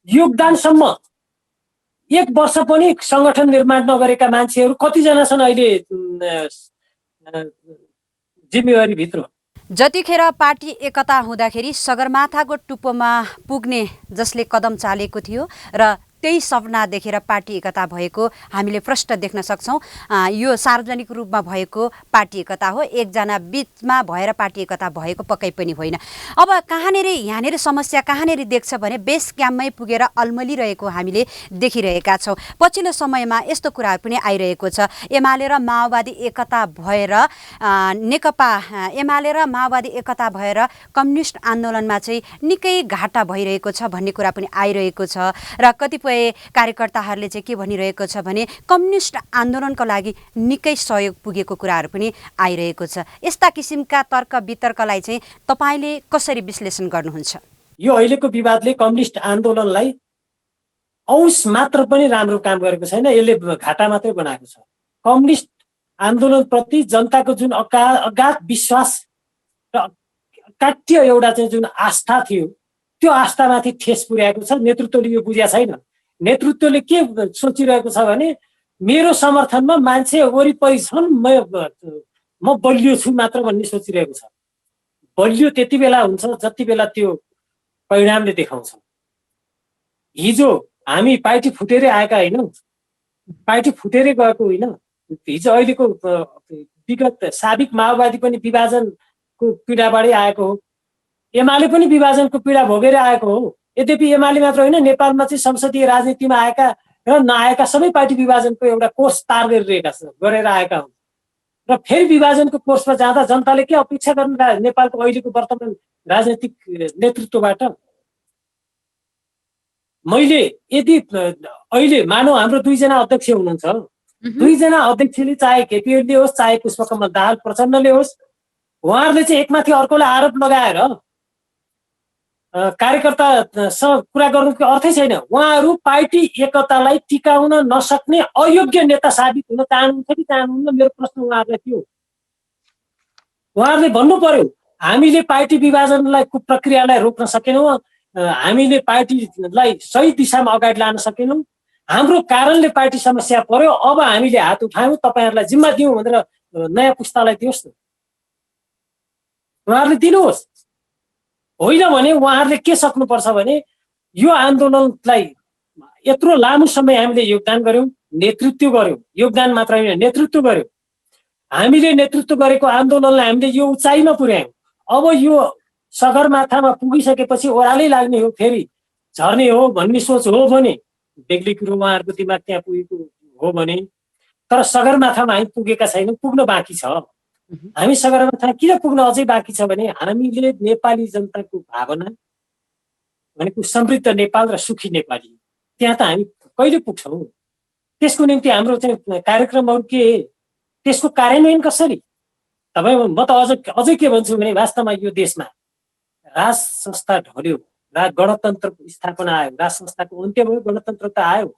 योगदानसम्म एक वर्ष पनि संगठन निर्माण नगरेका मान्छेहरू कतिजना छन् अहिले जिम्मेवारी भित्र? जतिखेर पार्टी एकता हुँदाखेरि सगरमाथाको टुप्पोमा पुग्ने जसले कदम चालेको थियो र त्यही सपना देखेर पार्टी एकता भएको हामीले प्रष्ट देख्न सक्छौँ। यो सार्वजनिक रूपमा भएको पार्टी एकता हो, एकजना बिचमा भएर पार्टी एकता भएको पक्कै पनि होइन। अब कहाँनिर यहाँनिर समस्या कहाँनिर देख्छ भने बेस क्याम्पमै पुगेर अल्मलिरहेको हामीले देखिरहेका छौँ। पछिल्लो समयमा यस्तो कुराहरू पनि आइरहेको छ, एमाले र माओवादी एकता भएर एमाले र माओवादी एकता भएर कम्युनिस्ट आन्दोलनमा चाहिँ निकै घाटा भइरहेको छ भन्ने कुरा पनि आइरहेको छ। र कतिपय कार्यकर्ताहरूले चाहिँ के भनिरहेको छ भने कम्युनिस्ट आन्दोलनको लागि निकै सहयोग पुगेको कुराहरू पनि आइरहेको छ। यस्ता किसिमका तर्क वितर्कलाई चाहिँ तपाईँले कसरी विश्लेषण गर्नुहुन्छ? यो अहिलेको विवादले कम्युनिस्ट आन्दोलनलाई औंस मात्र पनि राम्रो काम गरेको छैन, यसले घाटा मात्रै बनाएको छ। कम्युनिस्ट आन्दोलनप्रति जनताको जुन अगाध विश्वास र काट्य एउटा चाहिँ जुन आस्था थियो, त्यो आस्थामाथि ठेस पुर्याएको छ। नेतृत्वले यो बुझेको छैन। नेतृत्वले के सोचिरहेको छ भने मेरो समर्थनमा मान्छे वरिपरि छन्, म बलियो छु मात्र भन्ने सोचिरहेको छ। बलियो त्यति बेला हुन्छ जति बेला त्यो परिणामले देखाउँछ। हिजो हामी पार्टी फुटेरै आएका होइनौँ, पार्टी फुटेरै गएको होइन। हिजो अहिलेको विगत साबिक माओवादी पनि विभाजनको पीडाबाटै आएको हो, एमाले पनि विभाजनको पीडा भोगेर आएको हो। यद्यपि एमाले मात्र होइन, नेपालमा चाहिँ संसदीय राजनीतिमा आएका र नआएका सबै पार्टी विभाजनको एउटा कोर्स पार गरेर आएका हुन्। र फेरि विभाजनको कोर्समा जाँदा जनताले के अपेक्षा गर्नु नेपालको अहिलेको वर्तमान राजनीतिक नेतृत्वबाट? मैले यदि अहिले मानौ हाम्रो दुईजना अध्यक्ष हुनुहुन्छ, दुईजना अध्यक्षले चाहे केपी ओलीले होस् चाहे पुष्पकमल दाहाल प्रचण्डले होस्, उहाँहरूले चाहिँ एकमाथि अर्कोलाई आरोप लगाएर कार्यकर्तासँग कुरा गर्नुको अर्थै छैन। उहाँहरू पार्टी एकतालाई टिकाउन नसक्ने अयोग्य नेता साबित हुन चाहनुहुन्छ कि चाहनुहुन्न? मेरो प्रश्न उहाँहरूलाई थियो। उहाँहरूले भन्नु पर्यो हामीले पार्टी विभाजनलाई प्रक्रियालाई रोक्न सकेनौँ, हामीले पार्टीलाई सही दिशामा अगाडि लान सकेनौँ, हाम्रो कारणले पार्टी समस्या पर्यो, अब हामीले हात उठायौँ, तपाईँहरूलाई जिम्मा दिउँ भनेर नयाँ पुस्तालाई दियोस् न, उहाँहरूले दिनुहोस्। होइन भने उहाँहरूले के सक्नुपर्छ भने यो आन्दोलनलाई यत्रो लामो समय हामीले योगदान गर्यौँ, नेतृत्व गर्यौँ, योगदान मात्र होइन नेतृत्व गर्यौँ। हामीले नेतृत्व गरेको आन्दोलनलाई हामीले यो उचाइमा पुर्यायौँ। अब यो सगरमाथामा पुगिसकेपछि ओह्रालै लाग्ने हो, फेरि झर्ने हो भन्ने सोच हो भने बेग्लै कुरो उहाँहरूको दिमाग त्यहाँ पुगेको हो भने। तर सगरमाथामा हामी पुगेका छैनौँ, पुग्न बाँकी छ। हामी सगरमाथा किन पुग्न अझै बाँकी छ भने हामीले नेपाली जनताको भावना भनेको समृद्ध नेपाल र सुखी नेपाली, त्यहाँ त हामी कहिले पुग्छौँ? त्यसको निम्ति हाम्रो चाहिँ कार्यक्रमहरू के, त्यसको कार्यान्वयन कसरी? तपाईँ म त अझै के भन्छु भने वास्तवमा यो देशमा राज संस्था ढल्यो, गणतन्त्रको स्थापना आयो, राज संस्थाको अन्त्य भयो, गणतन्त्र त आयो,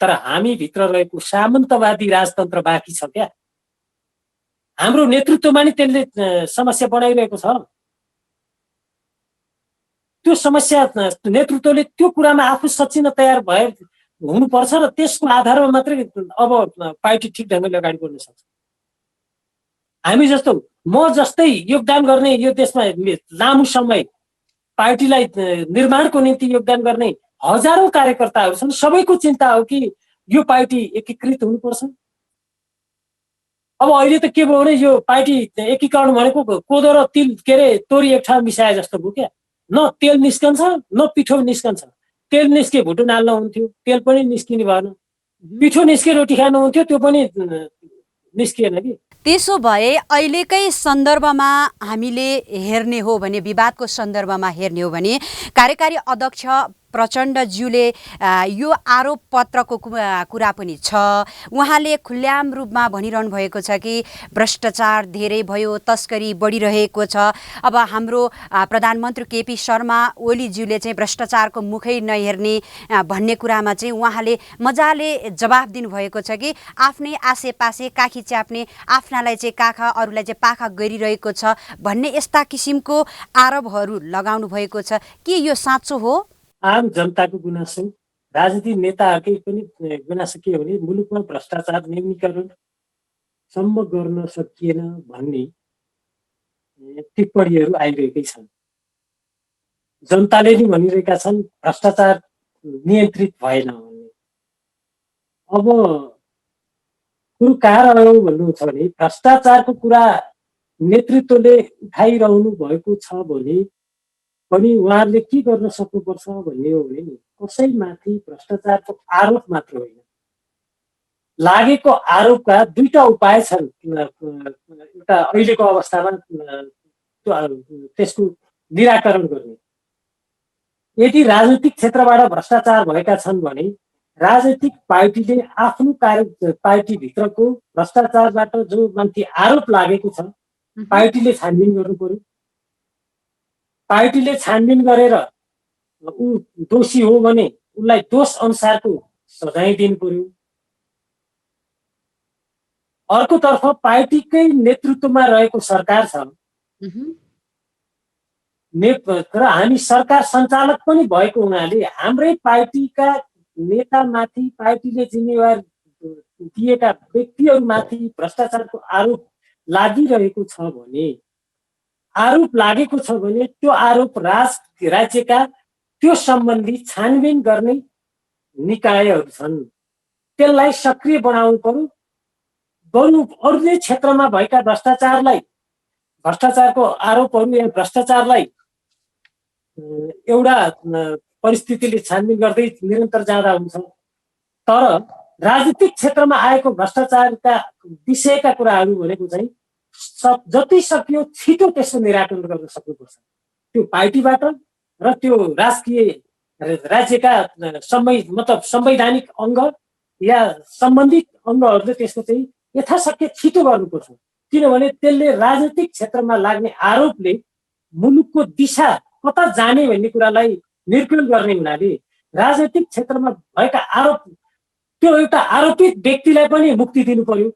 तर हामी भित्र रहेको सामन्तवादी राजतन्त्र बाँकी छ क्या? हाम्रो नेतृत्वमा नि त्यसले समस्या बनाइरहेको छ। त्यो समस्या नेतृत्वले त्यो कुरामा आफू सचिन तयार भए हुनुपर्छ र त्यसको आधारमा मात्रै अब पार्टी ठिक ढङ्गले अगाडि बढ्न सक्छ। हामी जस्तो म जस्तै योगदान गर्ने यो देशमा लामो समय पार्टीलाई निर्माणको निम्ति योगदान गर्ने हजारौं कार्यकर्ताहरू छन्। सबैको चिन्ता हो कि यो पार्टी एकीकृत हुनुपर्छ। अब अहिले त के भयो भने यो पार्टी एकीकरण भनेको कोदो र तिल के अरे तोरी एक ठाउँ मिसाए जस्तो भयो क्या। न तेल निस्कन्छ न पिठो निस्कन्छ। तेल निस्के भुटो नाल्न हुन्थ्यो, तेल पनि निस्किने भएन। पिठो निस्के रोटी खानु हुन्थ्यो, त्यो पनि निस्किएन कि। त्यसो भए अहिलेकै सन्दर्भमा हामीले हेर्ने हो भने, विवादको सन्दर्भमा हेर्ने हो भने कार्यकारी अध्यक्ष प्रचण्डज्यूले यो आरोप पत्रको कुरा पनि छ। उहाँले खुल्याम रूपमा भनिरहनु भएको छ कि भ्रष्टाचार धेरै भयो, तस्करी बढिरहेको छ। अब हाम्रो प्रधानमन्त्री केपी शर्मा ओलीज्यूले चाहिँ भ्रष्टाचारको मुखै नहेर्ने भन्ने कुरामा चाहिँ उहाँले मजाले जवाफ दिनुभएको छ कि आफ्नै आसेपासे काखी च्याप्ने, आफ्नालाई चाहिँ काखा अरूलाई चाहिँ पाखा गरिरहेको छ भन्ने यस्ता किसिमको आरोपहरू लगाउनु भएको छ। के यो साँचो हो? आम जनताको गुनासो, राजनीतिक नेताहरूकै पनि गुनासो के हो भने मुलुकमा भ्रष्टाचार न्यूनीकरणसम्म गर्न सकिएन भन्ने टिप्पणीहरू आइरहेकै छन्। जनताले नि भनिरहेका छन् भ्रष्टाचार नियन्त्रित भएन। अब कुरो कहाँ रह्यो भन्नु छ भने भ्रष्टाचारको कुरा नेतृत्वले उठाइरहनु भएको छ भने पनि उहाँहरूले के गर्न सक्नुपर्छ भन्ने हो भने कसैमाथि भ्रष्टाचारको आरोप मात्र होइन, लागेको आरोपका दुईटा उपाय छन्। एउटा अहिलेको अवस्थामा त्यसको निराकरण गर्ने। यदि राजनीतिक क्षेत्रबाट भ्रष्टाचार भएका छन् भने राजनीतिक पार्टीले आफ्नो पार्टीभित्रको भ्रष्टाचारबाट जो माथि आरोप लागेको छ पार्टीले छानबिन गर्नु पर्यो। पार्टीले छानबिन गरेर ऊ दोषी हो भने उसलाई दोष अनुसारको सजाय दिनु पर्यो। अर्कोतर्फ पार्टीकै नेतृत्वमा रहेको सरकार छ र हामी सरकार सञ्चालक पनि भएको हुनाले हाम्रै पार्टीका नेतामाथि पार्टीले जिम्मेवार दिएका व्यक्तिहरूमाथि भ्रष्टाचारको आरोप लागिरहेको छ भने आरोप लागेको छ भने त्यो आरोप राज्यका त्यो सम्बन्धी छानबिन गर्ने निकायहरू छन्, त्यसलाई सक्रिय बनाउनु पर्यो। अरूले क्षेत्रमा भएका भ्रष्टाचारको आरोपहरू या भ्रष्टाचारलाई एउटा परिस्थितिले छानबिन गर्दै निरन्तर जाँदा हुन्छ, तर राजनीतिक क्षेत्रमा आएको भ्रष्टाचारका विषयका कुराहरू भनेको चाहिँ जति सकियो छिटो त्यसको निराकरण गर्न सक्नुपर्छ। त्यो पार्टीबाट र त्यो राज्यका मतलब संवैधानिक अङ्ग या सम्बन्धित अङ्गहरूले त्यसको चाहिँ यथाशक्य छिटो गर्नुपर्छ। किनभने त्यसले राजनीतिक क्षेत्रमा लाग्ने आरोपले मुलुकको दिशा कता जाने भन्ने कुरालाई निर्कुल गर्ने हुनाले राजनीतिक क्षेत्रमा भएका आरोप त्यो एउटा आरोपित व्यक्तिलाई पनि मुक्ति दिनु पर्यो।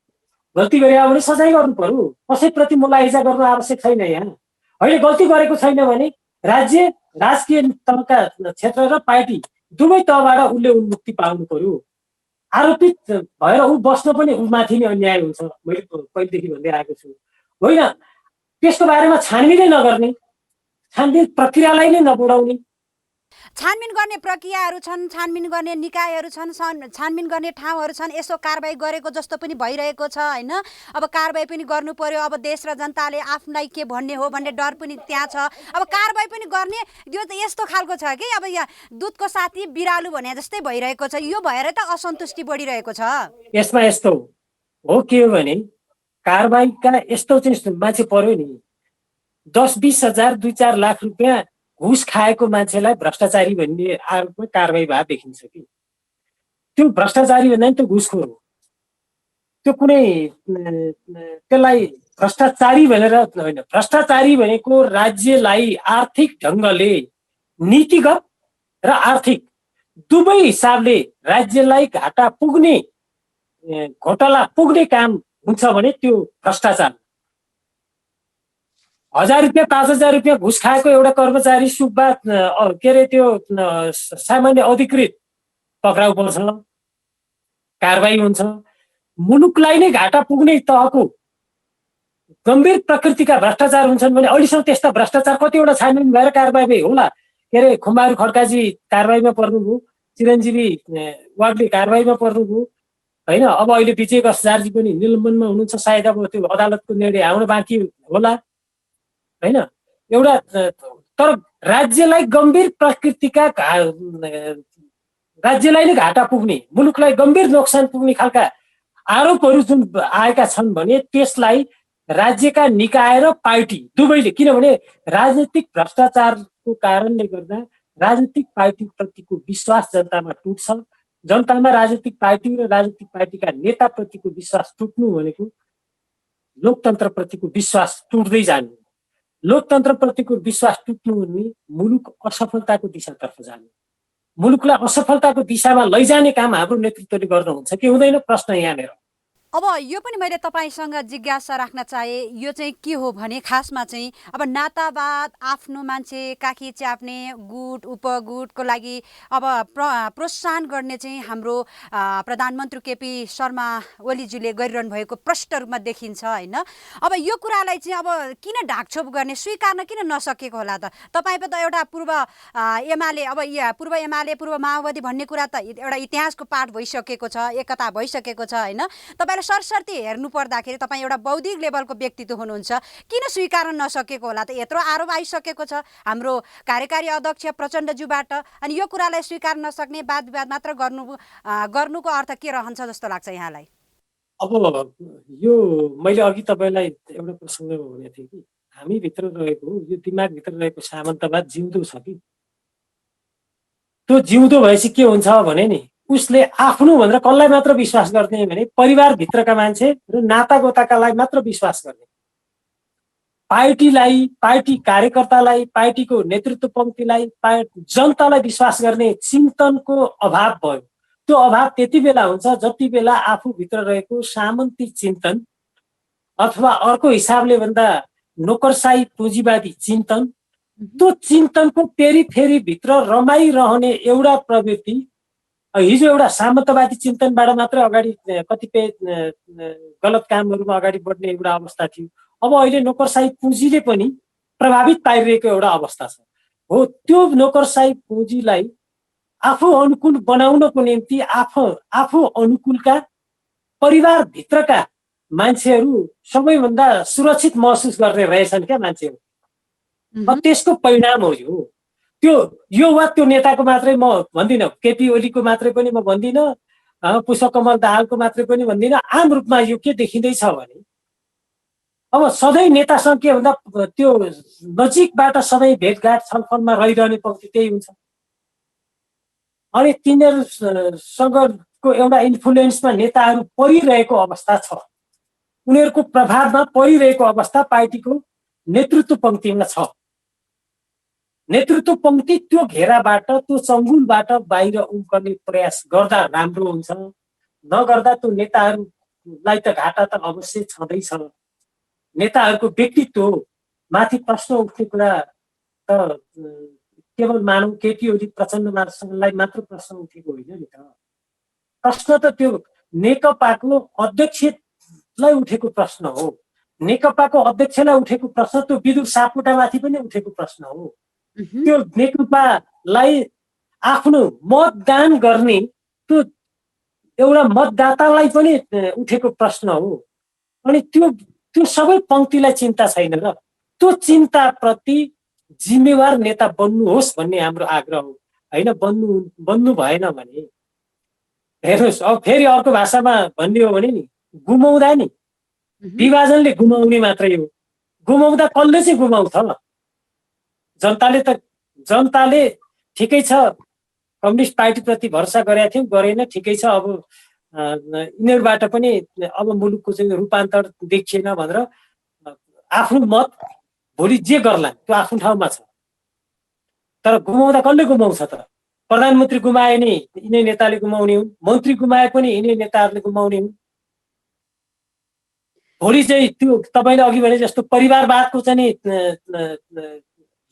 गल्ती गरे भने सजाय गर्नु पर्यो। कसैप्रति मुलाहिजा गर्नु आवश्यक छैन। यहाँ अहिले गल्ती गरेको छैन भने राजकीय तहका क्षेत्र र पार्टी दुवै तहबाट उसले उन्मुक्ति पाउनु पर्यो। आरोपित भएर ऊ बस्न पनि उमाथि नै अन्याय हुन्छ। मैले पहिलेदेखि भन्दै आएको छु। होइन, त्यसको बारेमा छानबिनै नगर्ने, छानबिन प्रक्रियालाई नै नबढाउने। छानबिन गर्ने प्रक्रियाहरू छन्, छानबिन गर्ने निकायहरू छन्, छानबिन गर्ने ठाउँहरू छन्। यसो कारबाही गरेको जस्तो पनि भइरहेको छ होइन। अब कारबाही पनि गर्नु पर्यो। अब देश र जनताले आफूलाई के भन्ने हो भन्ने डर पनि त्यहाँ छ। अब कारबाही पनि गर्ने यो त यस्तो खालको छ कि अब यहाँ दुधको साथी बिरालु भने जस्तै भइरहेको छ। यो भएर त असन्तुष्टि बढिरहेको छ। यसमा यस्तो हो के हो भने कारबाहीका यस्तो चाहिँ मान्छे पर्यो नि 10-20 हजार 2-4 लाख रुपियाँ घुस खाएको मान्छेलाई भ्रष्टाचारी भन्ने आरोपमा कारबाही भए देखिन्छ कि त्यो भ्रष्टाचारी भन्दा नि त्यो घुसखोर हो। त्यो कुनै त्यसलाई भ्रष्टाचारी भनेर होइन। भ्रष्टाचारी भनेको राज्यलाई आर्थिक ढङ्गले नीतिगत र आर्थिक दुवै हिसाबले राज्यलाई घाटा पुग्ने घोटाला पुग्ने काम हुन्छ भने त्यो भ्रष्टाचार। 1000 रुपियाँ 5000 रुपियाँ घुस खाएको एउटा कर्मचारी सुब्बा के अरे त्यो सामान्य अधिकृत पक्राउ पर्छ, कारबाही हुन्छ। मुलुकलाई नै घाटा पुग्ने तहको गम्भीर प्रकृतिका भ्रष्टाचार हुन्छन् भने अहिलेसम्म त्यस्ता भ्रष्टाचार कतिवटा छानबिन भएर कारबाही होला। के अरे खुम्बारू खड्काजी कारबाहीमा पर्नुभयो, चिरञ्जीवी वाग्ले कारबाहीमा पर्नुभयो होइन। अब अहिले विजय कस्जारजी पनि निलम्बनमा हुनुहुन्छ। सायद अब त्यो अदालतको निर्णय आउन बाँकी होला होइन। एउटा तर राज्यलाई गम्भीर प्रकृतिका राज्यलाई नै घाटा पुग्ने, मुलुकलाई गम्भीर नोक्सान पुग्ने खालका आरोपहरू जुन आएका छन् भने त्यसलाई राज्यका निकाय र पार्टी दुवैले, किनभने राजनीतिक भ्रष्टाचारको कारणले गर्दा राजनीतिक पार्टीप्रतिको विश्वास जनतामा टुट्छ। जनतामा राजनीतिक पार्टी र राजनीतिक पार्टीका नेताप्रतिको विश्वास टुट्नु भनेको लोकतन्त्रप्रतिको विश्वास टुट्दै जानु। लोकतन्त्रप्रतिको विश्वास टुट्नु भने मुलुक असफलताको दिशातर्फ जानु। मुलुकलाई असफलताको दिशामा लैजाने काम हाम्रो नेतृत्वले गर्नुहुन्छ कि हुँदैन, प्रश्न यहाँनिर। अब यो पनि मैले तपाईँसँग जिज्ञासा राख्न चाहे, यो चाहिँ के हो भने खासमा चाहिँ अब नातावाद, आफ्नो मान्छे काखी च्याप्ने, गुट उपगुटको लागि अब प्रोत्साहन गर्ने चाहिँ हाम्रो प्रधानमन्त्री केपी शर्मा ओलीज्यूले गरिरहनु भएको प्रष्ट रूपमा देखिन्छ होइन। अब यो कुरालाई चाहिँ अब किन ढाकछोप गर्ने, स्वीकार्न किन नसकेको होला त? तपाईँ त एउटा पूर्व एमाले, अब पूर्व एमाले पूर्व माओवादी भन्ने कुरा त एउटा इतिहासको पाठ भइसकेको छ, एकता भइसकेको छ होइन। तपाईँलाई सरसर्ती हेर्नु पर्दाखेरि तपाईँ एउटा बौद्धिक लेभलको व्यक्तित्व हुनुहुन्छ, किन स्वीकार्न नसकेको होला त? यत्रो आरोप आइसकेको छ हाम्रो कार्यकारी अध्यक्ष प्रचण्डज्यूबाट, अनि यो कुरालाई स्वीकार नसक्ने, वाद विवाद मात्र गर्नुको अर्थ के रहन्छ जस्तो लाग्छ यहाँलाई? अब यो मैले अघि तपाईँलाई एउटा प्रसङ्ग भनेको थिएँ कि हामीभित्र रहेको यो दिमागभित्र रहेको सामन्तवाद जिउँदो छ कि त्यो जिउँदो भएपछि के हुन्छ भने नि उसले आफ्नो भनेर कसलाई मात्र विश्वास गर्ने भने परिवारभित्रका मान्छे र नातागोताकालाई मात्र विश्वास गर्ने, पार्टीलाई, पार्टी कार्यकर्तालाई, पार्टीको नेतृत्व पङ्क्तिलाई, जनतालाई विश्वास गर्ने चिन्तनको अभाव भयो। त्यो अभाव त्यति बेला हुन्छ जति बेला आफूभित्र रहेको सामन्ती चिन्तन अथवा अर्को हिसाबले भन्दा नोकरसाही पुँजीवादी चिन्तन, त्यो चिन्तनको पेरिफेरीभित्र रमाइरहने एउटा प्रवृत्ति हिजो एउटा सामन्तवादी चिन्तनबाट मात्र अगाडि कतिपय गलत कामहरूमा अगाडि बढ्ने एउटा अवस्था थियो। अब अहिले नोकरसाही पुँजीले पनि प्रभावित पारिरहेको एउटा अवस्था छ। हो, त्यो नोकरसाही पुँजीलाई आफू अनुकूल बनाउनको निम्ति आफू अनुकूलका परिवारभित्रका मान्छेहरू सबैभन्दा सुरक्षित महसुस गर्ने रहेछन् क्या मान्छेहरू। त्यसको परिणाम हो यो। यो वा त्यो नेताको मात्रै म भन्दिनँ, केपी ओलीको मात्रै पनि म भन्दिनँ, पुष्पकमल दाहालको मात्रै पनि भन्दिनँ। आम रूपमा यो के देखिँदैछ भने अब सधैँ नेतासँग के भन्दा त्यो नजिकबाट सधैँ भेटघाट छलफलमा रहिरहने पक्ष त्यही हुन्छ। अनि तिनीहरूसँगको एउटा इन्फ्लुएन्समा नेताहरू परिरहेको अवस्था छ, उनीहरूको प्रभावमा परिरहेको अवस्था पार्टीको नेतृत्व पङ्क्तिमा छ। नेतृत्व पङ्क्ति त्यो घेराबाट, त्यो चङ्गुलबाट बाहिर उम्कने प्रयास गर्दा राम्रो हुन्छ, नगर्दा त्यो नेताहरूलाई त घाटा त अवश्य छँदैछ। नेताहरूको व्यक्तित्व माथि प्रश्न उठ्ने कुरा त केवल मानव केपी ओली प्रचण्डलाई मात्र प्रश्न उठेको होइन नि त। प्रश्न त त्यो नेकपाको अध्यक्षलाई उठेको प्रश्न हो, नेकपाको अध्यक्षलाई उठेको प्रश्न त्यो विदुर सापकोटामाथि पनि उठेको प्रश्न हो। त्यो नेकपालाई आफ्नो मतदान गर्ने त्यो एउटा मतदातालाई पनि उठेको प्रश्न हो। अनि त्यो सबै पङ्क्तिलाई चिन्ता छैन र त्यो चिन्ताप्रति जिम्मेवार नेता बन्नुहोस् भन्ने हाम्रो आग्रह हो होइन। बन्नु भएन भने हेर्नुहोस्, अब फेरि अर्को भाषामा भन्ने हो भने नि गुमाउँदा नि विभाजनले गुमाउने मात्रै हो। गुमाउँदा कसले चाहिँ गुमाउँछ? जनताले ठिकै छ कम्युनिस्ट पार्टीप्रति भरोसा गरेका थियौँ, गरेन, ठिकै छ, अब यिनीहरूबाट पनि अब मुलुकको चाहिँ रूपान्तर देखिएन भनेर आफ्नो मत भोलि जे गर्ला त्यो आफ्नो ठाउँमा छ। तर गुमाउँदा कसले गुमाउँछ त? प्रधानमन्त्री गुमाए नि यिनै नेताले गुमाउने हुन्, मन्त्री गुमाए पनि यिनै नेताहरूले गुमाउने हुन्। भोलि चाहिँ त्यो तपाईँले अघि भने जस्तो परिवारवादको चाहिँ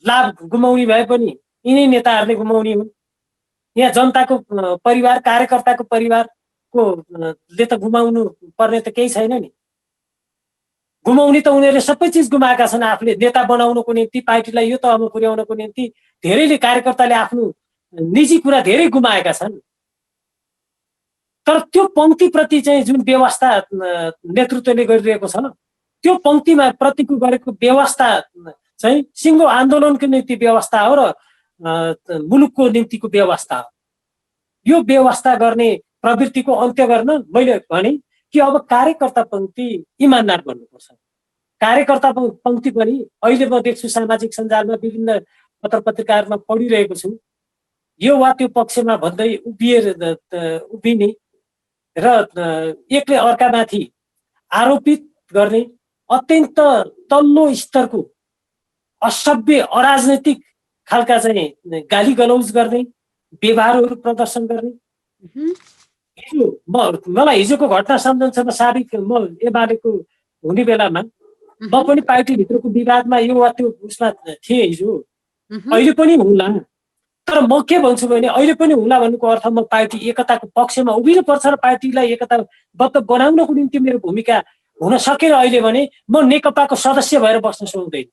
लाभ गुमाउने भए पनि यिनै नेताहरूले गुमाउने हुन्। यहाँ जनताको परिवार, कार्यकर्ताको परिवारको ले त गुमाउनु पर्ने त केही छैन नि। गुमाउने त उनीहरूले सबै चिज गुमाएका छन्। आफूले नेता बनाउनको निम्ति, पार्टीलाई यो तहमा पुर्याउनको निम्ति धेरैले, कार्यकर्ताले आफ्नो निजी कुरा धेरै गुमाएका छन्। तर त्यो पङ्क्तिप्रति चाहिँ जुन व्यवस्था नेतृत्वले गरिरहेको छ, त्यो पङ्क्तिमा प्रतिको गरेको व्यवस्था चाहिँ सिङ्गो आन्दोलनको निम्ति व्यवस्था हो र मुलुकको निम्तिको व्यवस्था हो। यो व्यवस्था गर्ने प्रवृत्तिको अन्त्य गर्न मैले भने कि अब कार्यकर्ता पङ्क्ति इमान्दार बन्नुपर्छ। कार्यकर्ता पङ्क्ति पनि अहिले म देख्छु सामाजिक सञ्जालमा विभिन्न पत्र पत्रिकाहरूमा पढिरहेको छु, यो वा त्यो पक्षमा भन्दै उभिने र एकले अर्कामाथि आरोपित गर्ने, अत्यन्त तल्लो स्तरको असभ्य अराजनैतिक खालका चाहिँ गाली गलौज गर्ने, व्यवहारहरू प्रदर्शन गर्ने। मलाई हिजोको घटना सम्झन्छ। म साबिक म एमालेको हुने बेलामा म पनि पार्टीभित्रको विवादमा यो वा त्यो उसमा थिएँ हिजो, अहिले पनि हुँला। तर म के भन्छु भने अहिले पनि हुँला भन्नुको अर्थ म पार्टी एकताको पक्षमा उभिनु पर्छ र पार्टीलाई एकताबद्ध बनाउनको निम्ति मेरो भूमिका हुन सकेर अहिले भने म नेकपाको सदस्य भएर बस्न सक्दैन।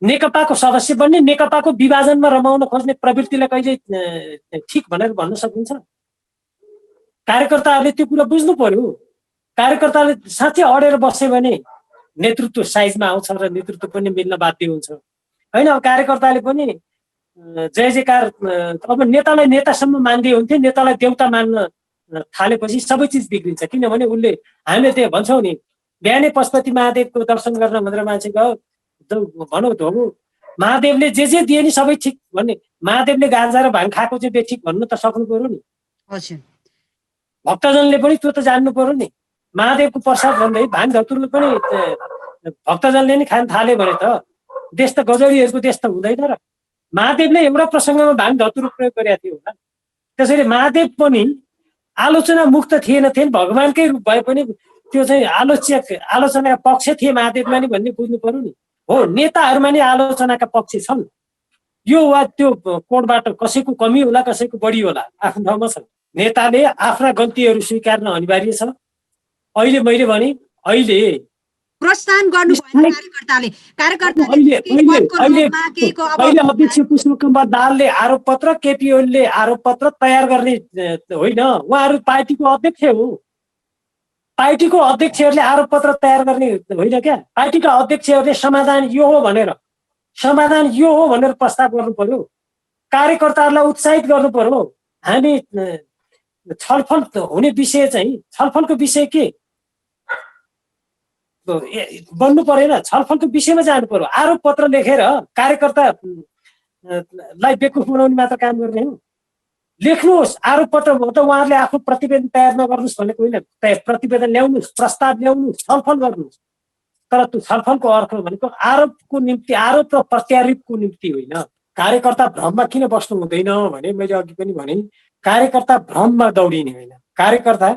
नेकपाको सदस्य बन्ने, नेकपाको विभाजनमा रमाउन खोज्ने प्रवृत्तिलाई कहिले ठिक भनेर भन्न सकिन्छ? कार्यकर्ताहरूले त्यो कुरा बुझ्नु पर्यो। कार्यकर्ताले साँच्चै अडेर बस्यो भने नेतृत्व साइजमा आउँछ र नेतृत्व पनि मिल्न बाध्य हुन्छ होइन। अब कार्यकर्ताले पनि जय जयकार, अब नेतालाई नेतासम्म मान्दै हुन्थ्यो, नेतालाई देउता मान्न थालेपछि सबै चिज बिग्रिन्छ। किनभने उसले, हामीले त्यहाँ भन्छौँ नि, बिहानै पशुपति महादेवको दर्शन गर्न भनेर मान्छे गयो, भनौँ त हो, महादेवले जे दिए नि सबै ठिक भन्ने, महादेवले गाँजा र भाङ खाएको चाहिँ बेठिक भन्नु त सक्नु पर्यो नि। भक्तजनले पनि त्यो त जान्नु पर्यो नि। महादेवको प्रसाद भन्दै भाङ धतुरले पनि भक्तजनले नि खान थाल्यो भने त देश त गजडीहरूको देश त हुँदैन र। महादेवले एउटा प्रसङ्गमा भाङ धतुरो प्रयोग गरेका थियो होला। त्यसैले महादेव पनि आलोचना मुक्त थिएन, भगवानकै रूप भए पनि त्यो चाहिँ आलोचनाका पक्ष थिए महादेवमा नि भन्ने बुझ्नु पर्यो नि। हो, नेताहरूमा नि आलोचनाका पक्ष छन्। यो वा त्यो कोडबाट कसैको कमी होला, कसैको बढी होला, आफ्नो ठाउँमा छ। नेताले आफ्ना गल्तीहरू स्वीकार्न अनिवार्य छ। अहिले मैले भने अहिले प्रोत्साहन गर्नु अध्यक्ष पुष्पकमल दाहालले आरोप पत्र, केपी ओलीले आरोप पत्र तयार गर्ने होइन, उहाँहरू पार्टीको अध्यक्ष हो। पार्टीको अध्यक्षहरूले आरोप पत्र तयार गर्ने होइन क्या। पार्टीका अध्यक्षहरूले समाधान यो हो भनेर प्रस्ताव गर्नु पर्यो। कार्यकर्ताहरूलाई उत्साहित गर्नु पर्यो। हामी छलफल हुने विषय चाहिँ, छलफलको विषय के बन्नु परेन, छलफलको विषयमा जानु पर्यो। आरोप पत्र लेखेर कार्यकर्तालाई बेकुफ बनाउने मात्र काम गर्ने हो। लेख्नुहोस् आरोप पत्र, त उहाँहरूले आफ्नो प्रतिवेदन तयार नगर्नुहोस् भनेको होइन। प्रतिवेदन ल्याउनुहोस्, प्रस्ताव ल्याउनुहोस्, छलफल गर्नुहोस्। तर त्यो छलफलको अर्थ भनेको आरोपको निम्ति, आरोप र प्रत्यारोपको निम्ति होइन। कार्यकर्ता भ्रममा किन बस्नु हुँदैन भने मैले अघि पनि भने, कार्यकर्ता भ्रममा दौडिने होइन। कार्यकर्ता,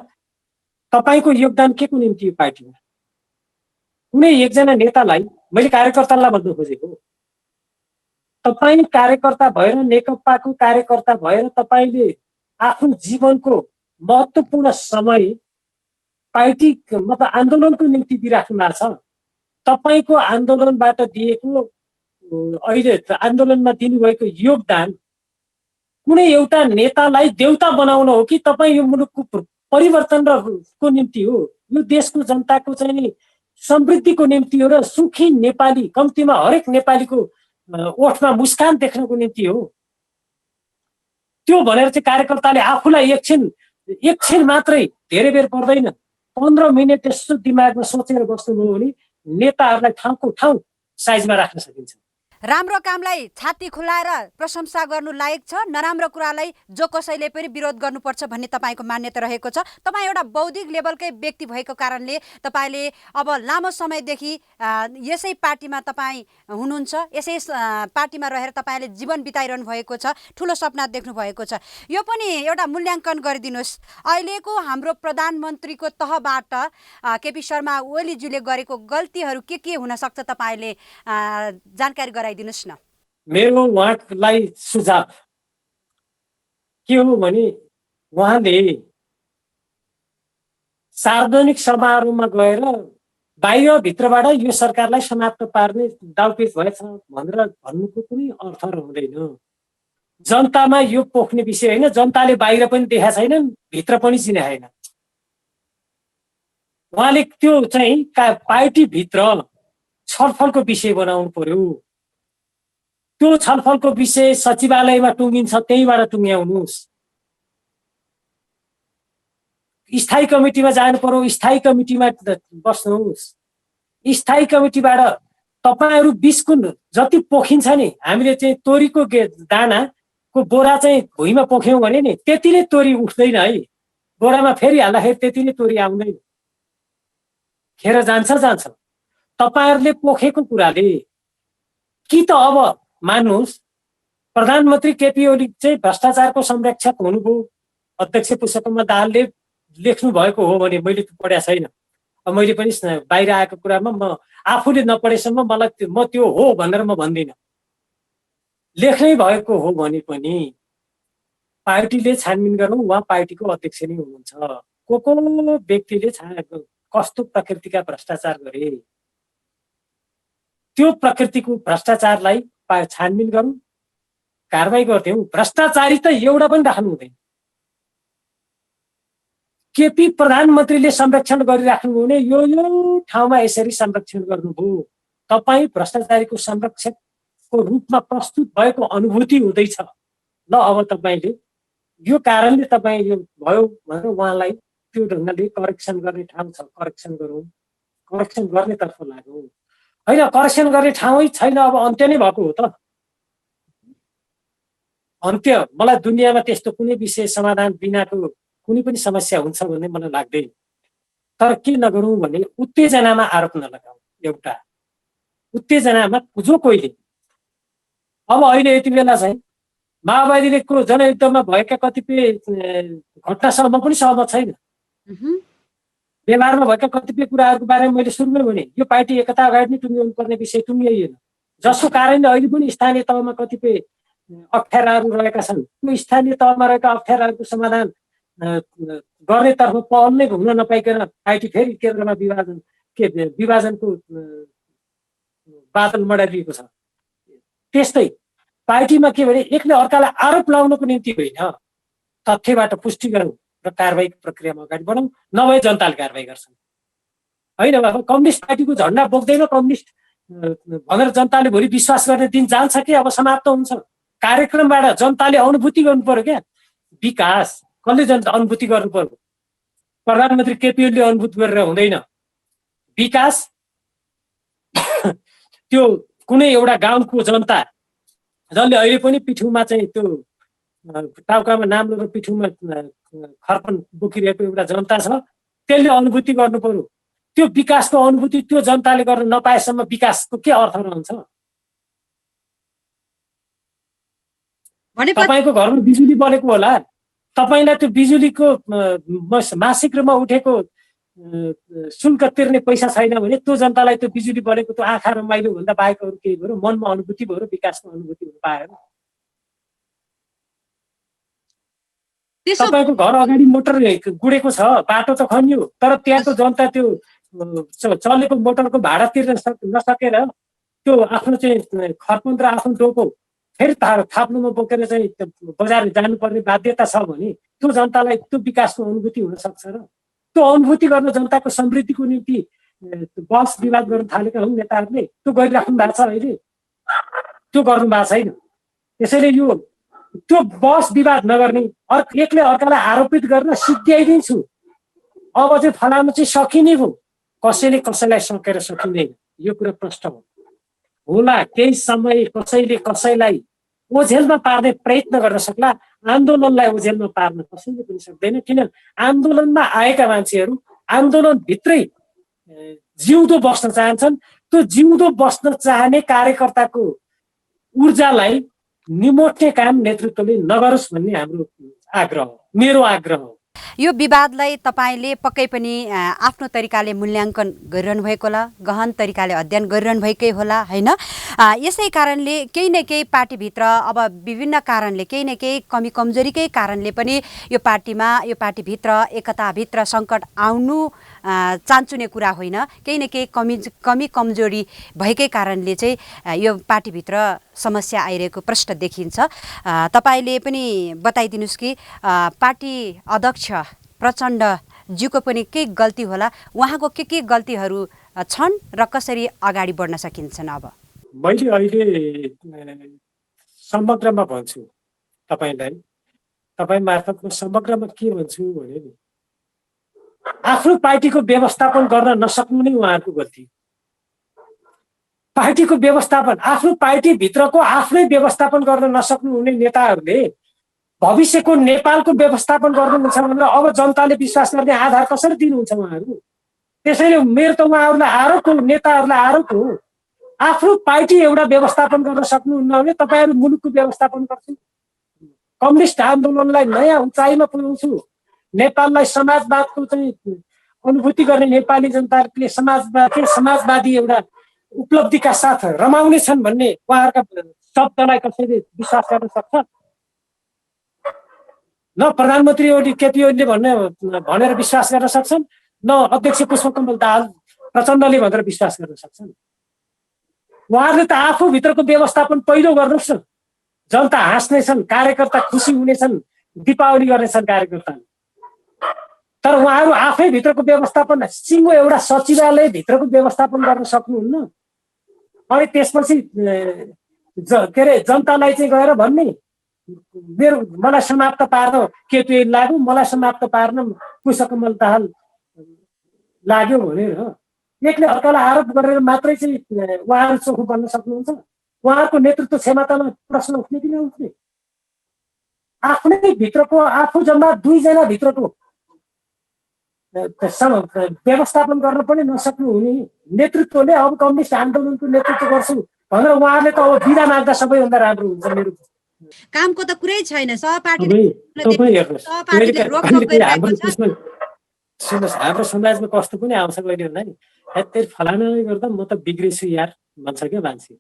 तपाईँको योगदान के को निम्ति हो पार्टीमा? कुनै एकजना नेतालाई, मैले कार्यकर्तालाई भन्न खोजेको, तपाईँ कार्यकर्ता भएर, नेकपाको कार्यकर्ता भएर तपाईँले आफ्नो जीवनको महत्त्वपूर्ण समय पार्टी मतलब आन्दोलनको निम्ति दिइराख्नु भएको छ। तपाईँको आन्दोलनबाट दिएको, अहिले आन्दोलनमा दिनुभएको योगदान कुनै एउटा नेतालाई देउता बनाउन हो कि तपाईँ यो मुलुकको परिवर्तन को निम्ति हो, यो देशको जनताको चाहिँ समृद्धिको निम्ति हो र सुखी नेपाली, कम्तीमा हरेक नेपालीको ओठमा मुस्कान देख्नको निम्ति हो? त्यो भनेर चाहिँ कार्यकर्ताले आफूलाई एकछिन मात्रै, धेरै बेर पर्दैन, 15 मिनट यसो दिमागमा सोचेर बस्नुभयो भने नेताहरूलाई ठाउँको ठाउँ साइजमा राख्न सकिन्छ। राम्रो कामलाई छाती खुलाएर प्रशंसा गर्नु लायक छ, नराम्रो कुरालाई जो कसैले पनि विरोध गर्नुपर्छ भन्ने तपाईँको मान्यता रहेको छ। तपाईँ एउटा बौद्धिक लेभलकै व्यक्ति भएको कारणले तपाईँले अब लामो समयदेखि यसै पार्टीमा तपाईँ हुनुहुन्छ, यसै पार्टीमा रहेर तपाईँले जीवन बिताइरहनु भएको छ, ठुलो सपना देख्नु भएको छ। यो पनि एउटा मूल्याङ्कन गरिदिनुहोस्। अहिलेको हाम्रो प्रधानमन्त्रीको तहबाट केपी शर्मा ओलीज्यूले गरेको गल्तीहरू के हुन सक्छ, तपाईँले जानकारी गराइदिनुहोस् न। मेरो उहाँलाई सुझाव के हो भने, उहाँले सार्वजनिक समारोहमा गएर बाहिर भित्रबाट यो सरकारलाई समाप्त पार्ने दाउपेच भएछ भनेर भन्नुको कुनै अर्थ हुँदैन। जनतामा यो पोख्ने विषय होइन। जनताले बाहिर पनि देखाएको छैन, भित्र पनि चिनेको छैन। उहाँले त्यो चाहिँ पार्टीभित्र छलफलको विषय बनाउनु पर्यो। त्यो छलफलको विषय सचिवालयमा टुङ्गिन्छ, त्यहीबाट टुङ्ग्याउनुहोस्। स्थायी कमिटीमा जानु पर्यो, स्थायी कमिटीमा बस्नुहोस्। स्थायी कमिटीबाट तपाईँहरू 20 गुण जति पोखिन्छ नि, हामीले चाहिँ तोरीको दानाको बोरा चाहिँ भुइँमा पोख्यौँ भने नि त्यति नै तोरी उठ्दैन है। बोरामा फेरि हाल्दाखेरि त्यति नै तोरी आउँदैन, खेर जान्छ। तपाईँहरूले पोखेको कुराले कि त अब मान्नुहोस्, प्रधानमन्त्री केपी ओली चाहिँ भ्रष्टाचारको संरक्षक हुनुभयो। अध्यक्ष पुष्पकमल दाहालले लेख्नु भएको हो भने मैले पढेको छैन। मैले पनि बाहिर आएको कुरामा म आफूले नपढेसम्म मलाई म त्यो हो भनेर म भन्दिनँ। लेख्नै भएको हो भने पनि पार्टीले छानबिन गरौँ, उहाँ पार्टीको अध्यक्ष नै हुनुहुन्छ। को व्यक्तिले कस्तो प्रकृतिका भ्रष्टाचार गरे, त्यो प्रकृतिको भ्रष्टाचारलाई छानबिन गरौँ, कारबाही गर्थ्यौँ। भ्रष्टाचारी त एउटा पनि राख्नु हुँदैन। केपी प्रधानमन्त्रीले संरक्षण गरिराख्नु भने यो ठाउँमा यसरी संरक्षण गर्नुभयो। तपाईँ भ्रष्टाचारीको संरक्षकको रूपमा प्रस्तुत भएको अनुभूति हुँदैछ। ल अब तपाईँले यो कारणले तपाईँ यो भयो भनेर उहाँलाई त्यो ढङ्गले करेक्सन गर्ने ठाउँ छ, करेक्सन गरौँ, करेक्सन गर्नेतर्फ लागौँ। होइन, करेक्सन गर्ने ठाउँै छैन, अब अन्त्य नै भएको हो त। अन्त्य मलाई दुनियाँमा त्यस्तो कुनै विषय समाधान बिनाको कुनै पनि समस्या हुन्छ भन्ने मलाई लाग्दैन। तर के नगरौँ भने उत्तेजनामा आरोप नलगाऊ। एउटा उत्तेजनामा जो कोहीले अब अहिले यति बेला चाहिँ माओवादीले को जनयुद्धमा भएका कतिपय घटनासँग म पनि सहमत छैन। व्यवहारमा भएका कतिपय कुराहरूको बारेमा मैले सुरुमै भने यो पार्टी एकता अगाडि नै टुङ्ग्याउनु पर्ने विषय टुङ्ग्याइएन, जसको कारणले अहिले पनि स्थानीय तहमा कतिपय अप्ठ्याराहरू रहेका छन्। त्यो स्थानीय तहमा रहेका अप्ठ्याराहरूको समाधान गर्नेतर्फ पहल नै हुन नपाइकन पार्टी फेरि केन्द्रमा विभाजनको बादल मडाइदिएको छ। त्यस्तै पार्टीमा के भने एकले अर्कालाई आरोप लगाउनको निम्ति होइन, तथ्यबाट पुष्टि गरौँ र कारबाहीको प्रक्रियामा अगाडि बढौँ। नभए जनताले कारबाही गर्छन्। होइन बाबा, कम्युनिस्ट पार्टीको झन्डा बोक्दैन कम्युनिस्ट भनेर जनताले भोलि विश्वास गर्ने दिन जान्छ कि अब समाप्त हुन्छ। कार्यक्रमबाट जनताले अनुभूति गर्नु पर्यो। क्या विकास कसले जनता अनुभूति गर्नु पर्यो? प्रधानमन्त्री केपी ओलीले अनुभूति गरेर हुँदैन। विकास त्यो कुनै एउटा गाउँको जनता जसले अहिले पनि पिठुमा चाहिँ त्यो टाउकामा नाम्लो र पिठुमा खर्पन बोकिरहेको एउटा जनता छ, त्यसले अनुभूति गर्नु पर्यो। त्यो विकासको अनुभूति त्यो जनताले गर्न नपाएसम्म विकासको के अर्थ रहन्छ? तपाईँको घरमा बिजुली बलेको होला, तपाईँलाई त्यो बिजुलीको मासिक रूपमा उठेको शुल्क तिर्ने पैसा छैन भने त्यो जनतालाई त्यो बिजुली बलेको त्यो आँखा रमाइलो भन्दा बाहेक अरू केही भयो? मनमा अनुभूति भयो, विकासको अनुभूति हुन पाएन। तपाईँको घर अगाडि मोटर गुडेको छ, बाटो त खनियो, तर त्यहाँको जनता त्यो चलेको मोटरको भाडा तिर्न नसकेर त्यो आफ्नो चाहिँ खर्पन र आफ्नो डोको फेरि थाप्नुमा बोकेर चाहिँ बजार जानुपर्ने बाध्यता छ भने त्यो जनतालाई त्यो विकासको अनुभूति हुन सक्छ र त्यो अनुभूति गर्न जनताको समृद्धिको निम्ति बहस विवाद गर्न थालेका हुन् नेताहरूले। त्यो गरिराख्नु भएको छ अहिले, त्यो गर्नु भएको छैन। त्यसैले यो त्यो बहस विवाद नगर्ने, एकले अर्कालाई आरोपित गर्न सिद्ध्याइदिन्छु, अब चाहिँ फलानु चाहिँ सकिने हो, कसैले कसैलाई सकेर सकिँदैन। यो कुरा प्रष्ट होला। केही समय कसैले कसैलाई ओझेलमा पार्ने प्रयत्न गर्न सक्ला, आन्दोलनलाई ओझेलमा पार्न कसैले पनि सक्दैन। किन आन्दोलनमा आएका मान्छेहरू आन्दोलनभित्रै जिउँदो बस्न चाहन्छन्। त्यो जिउँदो बस्न चाहने कार्यकर्ताको ऊर्जालाई निमोट्ने काम नेतृत्वले नगरोस् भन्ने हाम्रो आग्रह हो, मेरो आग्रह हो। यो विवादलाई तपाईँले पक्कै पनि आफ्नो तरिकाले मूल्याङ्कन गरिरहनु भएको होला, गहन तरिकाले अध्ययन गरिरहनु भएकै होला, होइन? यसै कारणले केही न केही पार्टीभित्र अब विभिन्न कारणले केही न केही कमी कमजोरीकै कारणले पनि यो पार्टीभित्र एकताभित्र सङ्कट आउनु चान्चुने कुरा होइन। केही न केही कमी कमजोरी भएकै कारणले चाहिँ यो पार्टीभित्र समस्या आइरहेको प्रष्ट देखिन्छ। तपाईँले पनि बताइदिनुहोस् कि पार्टी अध्यक्ष प्रचण्डज्यूको पनि केही गल्ती होला, उहाँको के गल्तीहरू छन् र कसरी अगाडि बढ्न सकिन्छन्? अब मैले अहिले समग्रमा भन्छु तपाईँलाई, तपाईँ मार्फत म समग्रमा के भन्छु भने नि आफ्नो पार्टीको व्यवस्थापन गर्न नसक्नु नै उहाँहरूको गल्ती। पार्टीको व्यवस्थापन, आफ्नो पार्टीभित्रको आफ्नै व्यवस्थापन गर्न नसक्नु हुने नेताहरूले भविष्यको नेपालको व्यवस्थापन गर्नुहुन्छ भनेर अब जनताले विश्वास गर्ने आधार कसरी दिनुहुन्छ उहाँहरू? त्यसैले मेरो त उहाँहरूलाई आरोप हो, नेताहरूलाई आरोप हो, आफ्नो पार्टी एउटा व्यवस्थापन गर्न सक्नुहुन्न भने तपाईँहरू मुलुकको व्यवस्थापन गर्छु, कम्युनिस्ट आन्दोलनलाई नयाँ उचाइमा पुर्याउँछु, नेपाललाई समाजवादको चाहिँ अनुभूति गर्ने नेपाली जनताले समाजवादी एउटा उपलब्धिका साथ रमाउने छन् भन्ने उहाँहरूका शब्दलाई कसैले विश्वास गर्न सक्छ? न प्रधानमन्त्री ओली केपी ओलीले भनेर विश्वास गर्न सक्छन्, न अध्यक्ष पुष्पकमल दाहाल प्रचण्डले भनेर विश्वास गर्न सक्छन्। उहाँहरूले त आफूभित्रको व्यवस्थापन पहिलो गर्नुहोस् न। जनता हाँस्नेछन्, कार्यकर्ता खुसी हुनेछन्, दीपावली गर्नेछन् कार्यकर्ताले। तर उहाँहरू आफै भित्रको व्यवस्थापन सिङ्गो एउटा सचिवालय भित्रको व्यवस्थापन गर्न सक्नुहुन्न। अनि त्यसपछि के अरे जनतालाई चाहिँ गएर भन्ने मलाई समाप्त पार्न केपी लाग्यो, मलाई समाप्त पार्न पुष्पकमल दाहाल लाग्यो भनेर एकले अर्कालाई आरोप गरेर मात्रै चाहिँ उहाँहरू चोखो बन्न सक्नुहुन्छ? उहाँहरूको नेतृत्व क्षमतामा प्रश्न उठ्ने कि नउठ्ने? आफ्नै भित्रको आफू जम्मा 2 जना भित्रको व्यवस्थापन गर्न पनि नसक्नु हुने नेतृत्वले अब कम्युनिस्ट आन्दोलनको नेतृत्व गर्छु भनेर उहाँहरूले त अब बिदा माग्दा सबैभन्दा राम्रो हुन्छ। मेरो कामको त कुरै छैन। हाम्रो समाजमा कस्तो पनि आउँछ कहिले भन्दा नि फलानाले गर्दा म त बिग्रेछु यार भन्छ क्या मान्छे।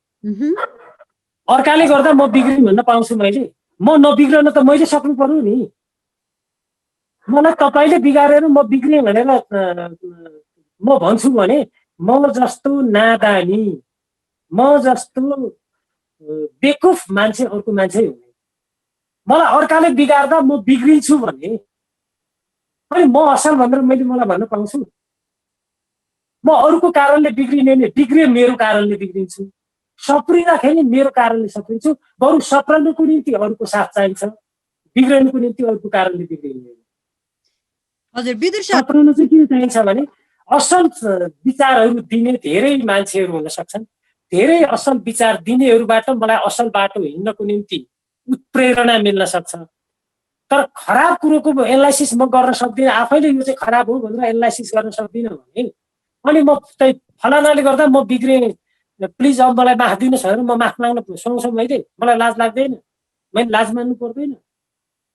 अर्काले गर्दा म बिग्रिन भन्न पाउँछु मैले, म नबिग्रन त मैले सक्नु पर्यो नि। मलाई तपाईँले बिगारेर म बिग्रेँ भनेर म भन्छु भने म जस्तो नादानी, म जस्तो बेकुफ मान्छे अर्को मान्छे हुने। मलाई अर्काले बिगार्दा म बिग्रिन्छु भने अनि म असल भनेर मैले मलाई भन्न पाउँछु? म अरूको कारणले बिग्रिने नि बिग्रियो मेरो कारणले बिग्रिन्छु, सप्रिँदाखेरि मेरो कारणले सप्रिन्छु। बरु सप्रिनुको निम्ति अरूको साथ चाहिन्छ, बिग्रनुको निम्ति अरूको कारणले बिग्रिने। हजुर विदुर सप्रिनु चाहिँ किन चाहिन्छ भने असल विचारहरू दिने धेरै मान्छेहरू हुन सक्छन्। धेरै असल विचार दिनेहरूबाट मलाई असल बाटो हिँड्नको निम्ति उत्प्रेरणा मिल्न सक्छ। तर खराब कुरोको एनालाइसिस म गर्न सक्दिनँ, आफैले यो चाहिँ खराब हो भनेर एनालाइसिस गर्न सक्दिनँ भने अनि म चाहिँ फलानाले गर्दा म बिग्रेँ, प्लिज अब मलाई माफ दिनुहोस् भनेर म माफ माग्न सुनाउँछु मैले? मलाई लाज लाग्दैन? मैले लाज मान्नु पर्दैन?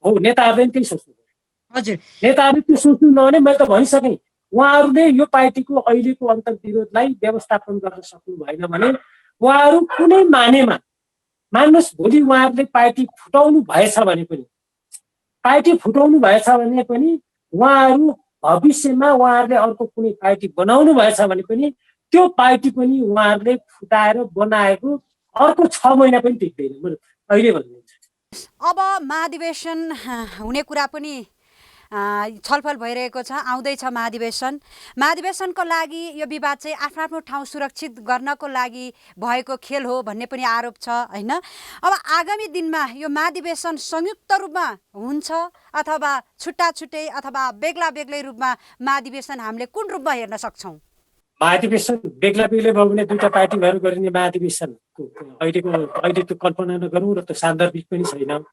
हो, नेताहरूले पनि त्यही सोच्नु पर्यो। हजुर, नेताहरूले त्यो सोच्नु नभने मैले त भनिसकेँ, उहाँहरूले यो पार्टीको अहिलेको अन्तर्विरोधलाई व्यवस्थापन गर्न सक्नु भएन भने उहाँहरू कुनै मानेमा मान्नुहोस्, भोलि उहाँहरूले पार्टी फुटाउनु भएछ भने उहाँहरू भविष्यमा उहाँहरूले अर्को कुनै पार्टी बनाउनु भएछ भने पनि त्यो पार्टी पनि उहाँहरूले फुटाएर बनाएको अर्को 6 महिना पनि टिक्दैन। म अहिले भनिदिन्छु। अब महाधिवेशन हुने कुरा पनि छलफल भइरहेको छ। आउँदैछ महाधिवेशनको लागि यो विवाद चाहिँ आफ्नो आफ्नो ठाउँ सुरक्षित गर्नको लागि भएको खेल हो भन्ने पनि आरोप छ हैन? अब आगामी दिनमा यो महाधिवेशन संयुक्त रूपमा हुन्छ अथवा छुट्टा छुट्टै अथवा बेग्ला बेग्लै रूपमा महाधिवेशन हामीले कुन रूपमा हेर्न सक्छौँ? महाधिवेशन बेग्ला बेग्लै भयो भने 2टा पार्टी भएर गरिने महाधिवेशनको अहिले त्यो कल्पना नगरौँ र त्यो सान्दर्भिक पनि छैन।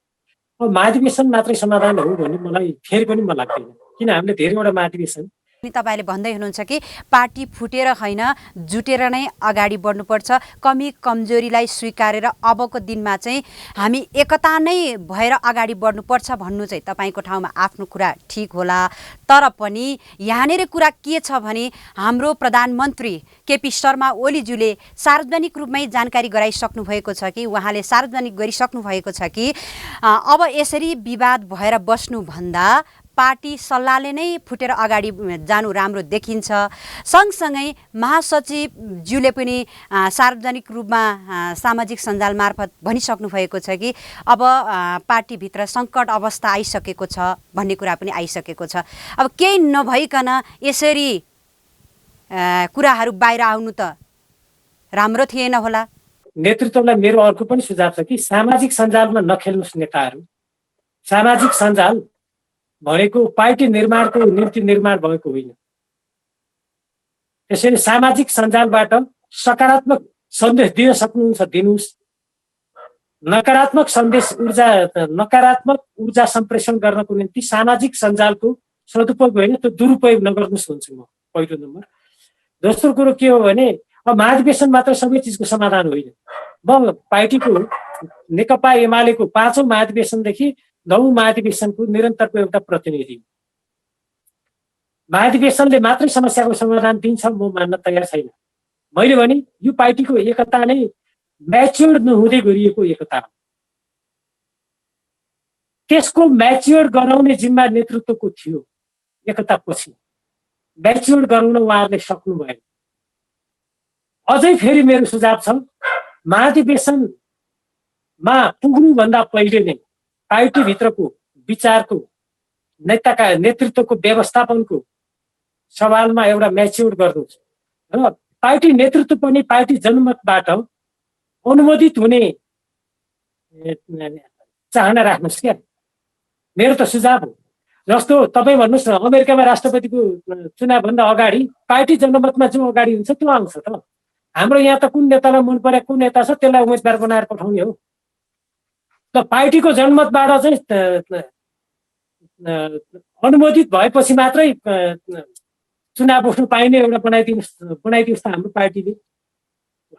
अब महाधिवेशन मात्रै समाधान हो भन्ने मलाई फेरि पनि मन लाग्दैन, किन हामीले धेरैवटा महाधिवेशन तपाईँले भन्दै हुनुहुन्छ कि पार्टी फुटेर होइन जुटेर नै अगाडि बढ्नुपर्छ, कमी कमजोरीलाई स्वीकारेर अबको दिनमा चाहिँ हामी एकता नै भएर अगाडि बढ्नुपर्छ भन्नु चाहिँ तपाईँको ठाउँमा आफ्नो कुरा ठिक होला। तर पनि यहाँनिर कुरा के छ भने हाम्रो प्रधानमन्त्री केपी शर्मा ओलीज्यूले सार्वजनिक रूपमै जानकारी गराइसक्नु भएको छ कि उहाँले सार्वजनिक गरिसक्नु भएको छ कि अब यसरी विवाद भएर बस्नुभन्दा पार्टी सल्लाहले नै फुटेर अगाडि जानु राम्रो देखिन्छ। सँगसँगै महासचिवज्यूले पनि सार्वजनिक रूपमा सामाजिक सञ्जाल मार्फत भनिसक्नु भएको छ कि अब पार्टीभित्र सङ्कट अवस्था आइसकेको छ भन्ने कुरा पनि आइसकेको छ। अब केही नभइकन यसरी कुराहरू बाहिर आउनु त राम्रो थिएन होला। नेतृत्वलाई मेरो अर्को पनि सुझाव छ कि सामाजिक सञ्जालमा नखेल्नुहोस् नेताहरू। सामाजिक सञ्जाल भनेको पार्टी निर्माणको निम्ति निर्माण भएको होइन। त्यसैले सामाजिक सञ्जालबाट सकारात्मक सन्देश दिन सक्नुहुन्छ दिनुहोस्। नकारात्मक नकारात्मक ऊर्जा सम्प्रेषण गर्नको निम्ति सामाजिक सञ्जालको सदुपयोग होइन, त्यो दुरुपयोग नगर्नुहोस् भन्छु म, पहिलो नम्बर। दोस्रो कुरो के हो भने अब महाधिवेशन मात्र सबै चिजको समाधान होइन। म पार्टीको नेकपा एमालेको 5औं महाधिवेशनदेखि 9औं महाधिवेशनको निरन्तरको एउटा प्रतिनिधि। महाधिवेशनले मात्रै समस्याको समाधान दिन्छ म मान्न तयार छैन। मैले भने यो पार्टीको एकता नै म्याच्योर नहुँदै गरिएको एकता हो। त्यसको म्याच्योर गराउने जिम्मा नेतृत्वको थियो। एकतापछि म्याच्योर गराउन उहाँहरूले सक्नु भएन। अझै फेरि मेरो सुझाव छ, महाधिवेशनमा पुग्नुभन्दा पहिले नै पार्टीभित्रको विचारको नेतृत्वको व्यवस्थापनको सवालमा एउटा म्याच्योर गर्नुहोस् र पार्टी नेतृत्व पनि पार्टी जनमतबाट अनुमोदित हुने चाहना राख्नुहोस् क्या। मेरो त सुझाव हो। जस्तो तपाईँ भन्नुहोस् न, अमेरिकामा राष्ट्रपतिको चुनावभन्दा अगाडि पार्टी जनमतमा जो अगाडि हुन्छ त्यो आउँछ त। हाम्रो यहाँ त कुन नेतालाई मन परे कुन नेता छ त्यसलाई उम्मेदवार बनाएर पठाउने हो। त पार्टीको जनमतबाट चाहिँ अनुमोदित भएपछि मात्रै चुनाव उठ्नु पाइने एउटा बनाइदियोस् त हाम्रो पार्टीले।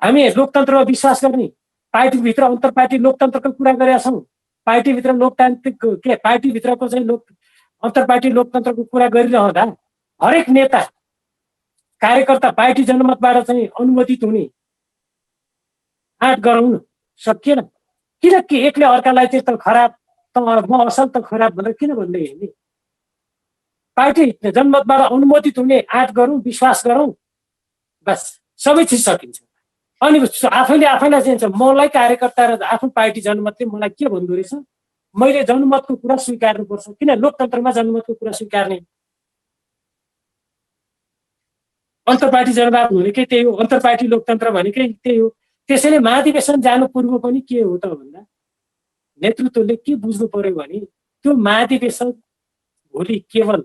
हामी लोकतन्त्रमा विश्वास गर्ने, पार्टीभित्र अन्तर्पार्टी लोकतन्त्रको कुरा गरेका छौँ। पार्टीभित्र लोकतान्त्रिक पार्टीभित्रको चाहिँ अन्तर्पार्टी लोकतन्त्रको कुरा गरिरहँदा हरेक नेता कार्यकर्ता पार्टी जनमतबाट चाहिँ अनुमोदित हुने आँट गराउन सकिएन। किनकि एकले अर्कालाई चाहिँ त खराब त म असल त खराब भनेर किन भन्दै हिँड्ने? पार्टी जनमतबाट अनुमोदित हुने आँट गरौँ, विश्वास गरौँ, बस सबै चिज सकिन्छ। अनि आफैले आफैलाई चाहिँ मलाई कार्यकर्ता र आफ्नो पार्टी जनमतले मलाई के भन्दो रहेछ, मैले जनमतको कुरा स्वीकार्नुपर्छ। किन लोकतन्त्रमा जनमतको कुरा स्वीकार्ने? अन्तर्पार्टी जनमत भनेकै त्यही हो, अन्तर्पार्टी लोकतन्त्र भनेकै त्यही हो। त्यसैले महाधिवेशन जानु पूर्व पनि के हो त भन्दा नेतृत्वले के बुझ्नु पर्यो भने त्यो महाधिवेशन भोलि केवल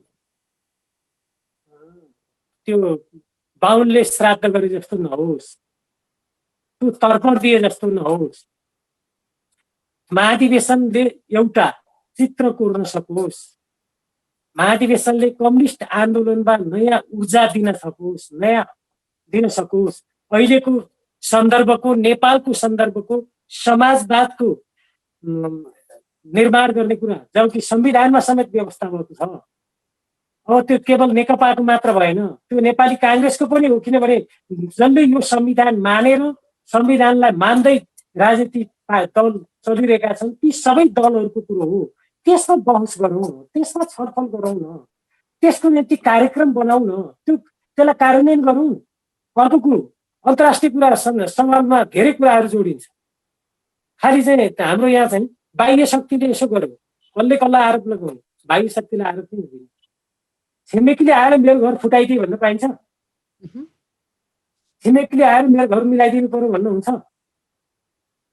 त्यो बाहुनले श्राद्ध गरे जस्तो नहोस्, त्यो तर्पण दिए जस्तो नहोस्। महाधिवेशनले एउटा चित्र कोर्न सकोस्, महाधिवेशनले कम्युनिस्ट आन्दोलनमा नयाँ ऊर्जा दिन सकोस्। अहिलेको सन्दर्भको, नेपालको सन्दर्भको समाजवादको निर्माण गर्ने कुरा, जबकि संविधानमा समेत व्यवस्था भएको छ। अब त्यो केवल नेकपाको मात्र भएन, त्यो नेपाली काङ्ग्रेसको पनि हो। किनभने जसले यो संविधान मानेर संविधानलाई मान्दै राजनीतिक दल चलिरहेका छन्, ती सबै दलहरूको कुरो हो। त्यसमा बहस गरौँ, त्यसमा छलफल गरौँ न, त्यसको निम्ति कार्यक्रम बनाउँ न, त्यसलाई कार्यान्वयन गरौँ। अर्को कुरो, अन्तर्राष्ट्रिय कुरा सवालमा धेरै कुराहरू जोडिन्छ। खालि चाहिँ हाम्रो यहाँ चाहिँ बाह्य शक्तिले यसो गर्यो, कसले कसलाई आरोप लगाउने? बाह्य शक्तिले आरोप पनि हुँदैन। छिमेकीले आएर मेरो घर फुटाइदिए भन्न पाइन्छ? छिमेकीले आएर मेरो घर मिलाइदिनु पर्यो भन्नु हुन्छ?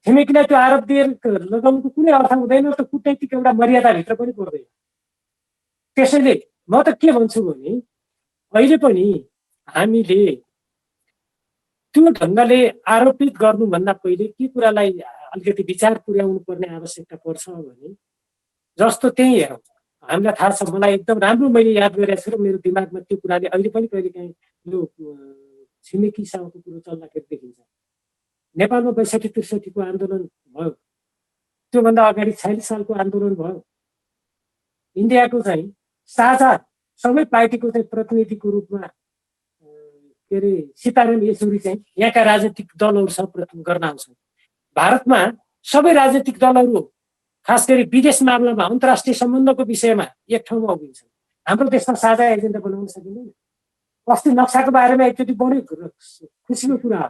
छिमेकीलाई त्यो आरोप दिएर लगाउनुको कुनै अर्थ हुँदैन। त कुटनैतिक एउटा मर्यादाभित्र पनि पर्दैन। त्यसैले म त के भन्छु भने अहिले पनि हामीले त्यो ढङ्गले आरोपित गर्नुभन्दा पहिले के कुरालाई अलिकति विचार पुर्याउनु पर्ने आवश्यकता पर्छ भने जस्तो त्यही हेरौँ। हामीलाई थाहा छ, मलाई एकदम राम्रो मैले याद गरेको छु र मेरो दिमागमा त्यो कुराले अहिले पनि कहिलेकाहीँ यो छिमेकीसँगको कुरो चल्दाखेरि देखिन्छ। नेपालमा ६२-६३ को आन्दोलन भयो, त्योभन्दा अगाडि ४६ सालको आन्दोलन भयो। इन्डियाको चाहिँ साझा सबै पार्टीको चाहिँ प्रतिनिधिको रूपमा के अरे सीताराम येचुरी चाहिँ यहाँका राजनीतिक दलहरूसँग गर्न आउँछन्। भारतमा सबै राजनीतिक दलहरू खास गरी विदेश मामलामा अन्तर्राष्ट्रिय सम्बन्धको विषयमा एक ठाउँमा उभिन्छन्। हाम्रो देशमा साझा एजेन्डा बनाउन सकिँदैन। अस्ति नक्साको बारेमा एकचोटि बढी खुसीको कुरा हो।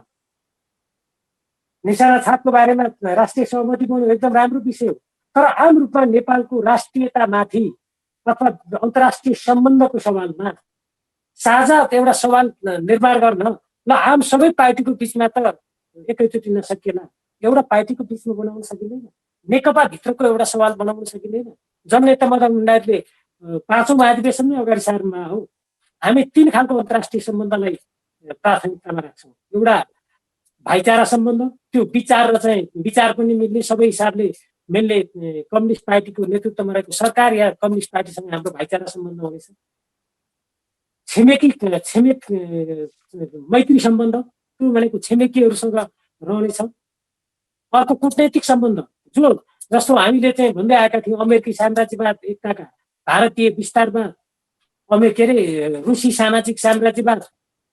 निशाना छापको बारेमा राष्ट्रिय सहमति बन्यो, एकदम राम्रो विषय हो। तर आम रूपमा नेपालको राष्ट्रियतामाथि अथवा अन्तर्राष्ट्रिय सम्बन्धको सवालमा साझा एउटा सवाल निर्माण गर्न ल आम सबै पार्टीको बिचमा त एकैचोटि नसकिएला, एउटा पार्टीको बिचमा बनाउन सकिँदैन। नेकपा भित्रको एउटा सवाल बनाउन सकिँदैन। जननेता मदन भण्डारीले 5औं महाधिवेशनमै अगाडि सार्नुमा हो। हामी 3 खालको अन्तर्राष्ट्रिय सम्बन्धलाई प्राथमिकतामा राख्छौँ। एउटा भाइचारा सम्बन्ध, त्यो विचार र चाहिँ विचार पनि मिल्ने, सबै हिसाबले मिल्ने कम्युनिस्ट पार्टीको नेतृत्वमा रहेको सरकार या कम्युनिस्ट पार्टीसँग हाम्रो भाइचारा सम्बन्ध हुनेछ। छिमेक मैत्री सम्बन्ध, त्यो भनेको छिमेकीहरूसँग रहनेछ। अर्को कूटनैतिक सम्बन्ध, जस्तो हामीले चाहिँ भन्दै आएका थियौँ, अमेरिकी साम्राज्यवाद एकताका भारतीय विस्तारमा के अरे रुसी सामाजिक साम्राज्यवाद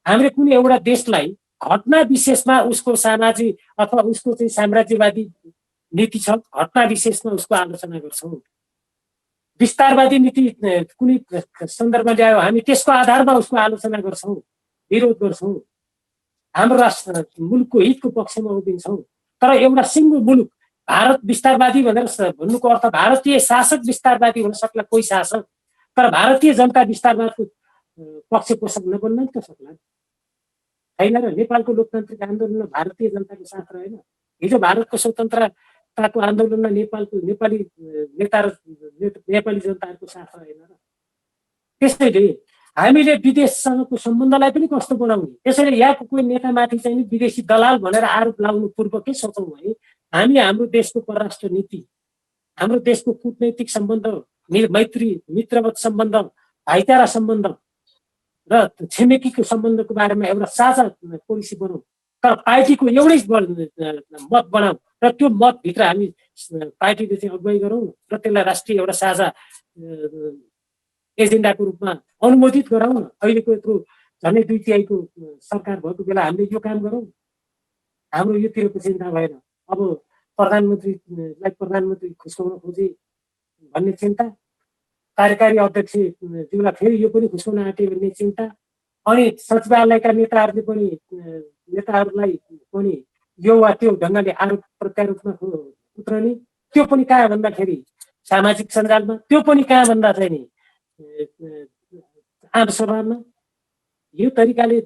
हामीले कुनै एउटा देशलाई घटना विशेषमा उसको सामाजिक अथवा उसको चाहिँ साम्राज्यवादी नीति छ, घटना विशेषमा उसको आलोचना गर्छौँ। विस्तारवादी नीति कुनै सन्दर्भमा ल्यायो हामी त्यसको आधारमा उसको आलोचना गर्छौँ, विरोध गर्छौँ, हाम्रो राष्ट्र मुलुकको हितको पक्षमा उभिन्छौँ। तर एउटा सिङ्गो मुलुक भारत विस्तारवादी भनेर भन्नुको अर्थ भारतीय शासक विस्तारवादी हुन सक्ला कोही शासक, तर भारतीय जनता विस्तारवादको पक्षपोषक नबन्न त सक्ला छैन र। नेपालको लोकतान्त्रिक आन्दोलनमा भारतीय जनताको साथ रहेन। हिजो भारतको स्वतन्त्रताको आन्दोलनमा नेपाली नेता र नेपाली जनताहरूको साथ रहेन र। त्यसैले हामीले विदेशसँगको सम्बन्धलाई पनि कस्तो बनाउने, त्यसैले यहाँको कोही नेतामाथि चाहिँ विदेशी दलाल भनेर आरोप लाउनु पूर्व के सोचौँ भने हामी हाम्रो देशको परराष्ट्र नीति, हाम्रो देशको कूटनैतिक सम्बन्ध, मैत्री मित्रवत सम्बन्ध, भाइचारा सम्बन्ध र छिमेकीको सम्बन्धको बारेमा एउटा साझा पोलिसी बनाऊ। तर पार्टीको एउटै मत बनाऊ र त्यो मतभित्र हामी पार्टीले चाहिँ अगुवाई गरौँ र त्यसलाई राष्ट्रिय एउटा साझा एजेन्डाको रूपमा अनुमोदित गराउँ न। अहिलेको यत्रो झन्डै 2/3 सरकार भएको बेला हामीले यो काम गरौँ। हाम्रो योतिरको चिन्ता भएन। अब प्रधानमन्त्रीलाई प्रधानमन्त्री खुस्काउन खोजे भन्ने चिन्ता, कार्यकारी अध्यक्ष ज्यूलाई फेरि यो पनि खुस्काउन आँटे भन्ने चिन्ता, अनि सचिवालयका नेताहरूलाई पनि यो वा त्यो ढङ्गले आरोप प्रत्यारोपमा उत्रने, त्यो पनि कहाँ भन्दाखेरि सामाजिक सञ्जालमा, त्यो पनि कहाँ भन्दा चाहिँ नि आमसभामा। यो तरिकाले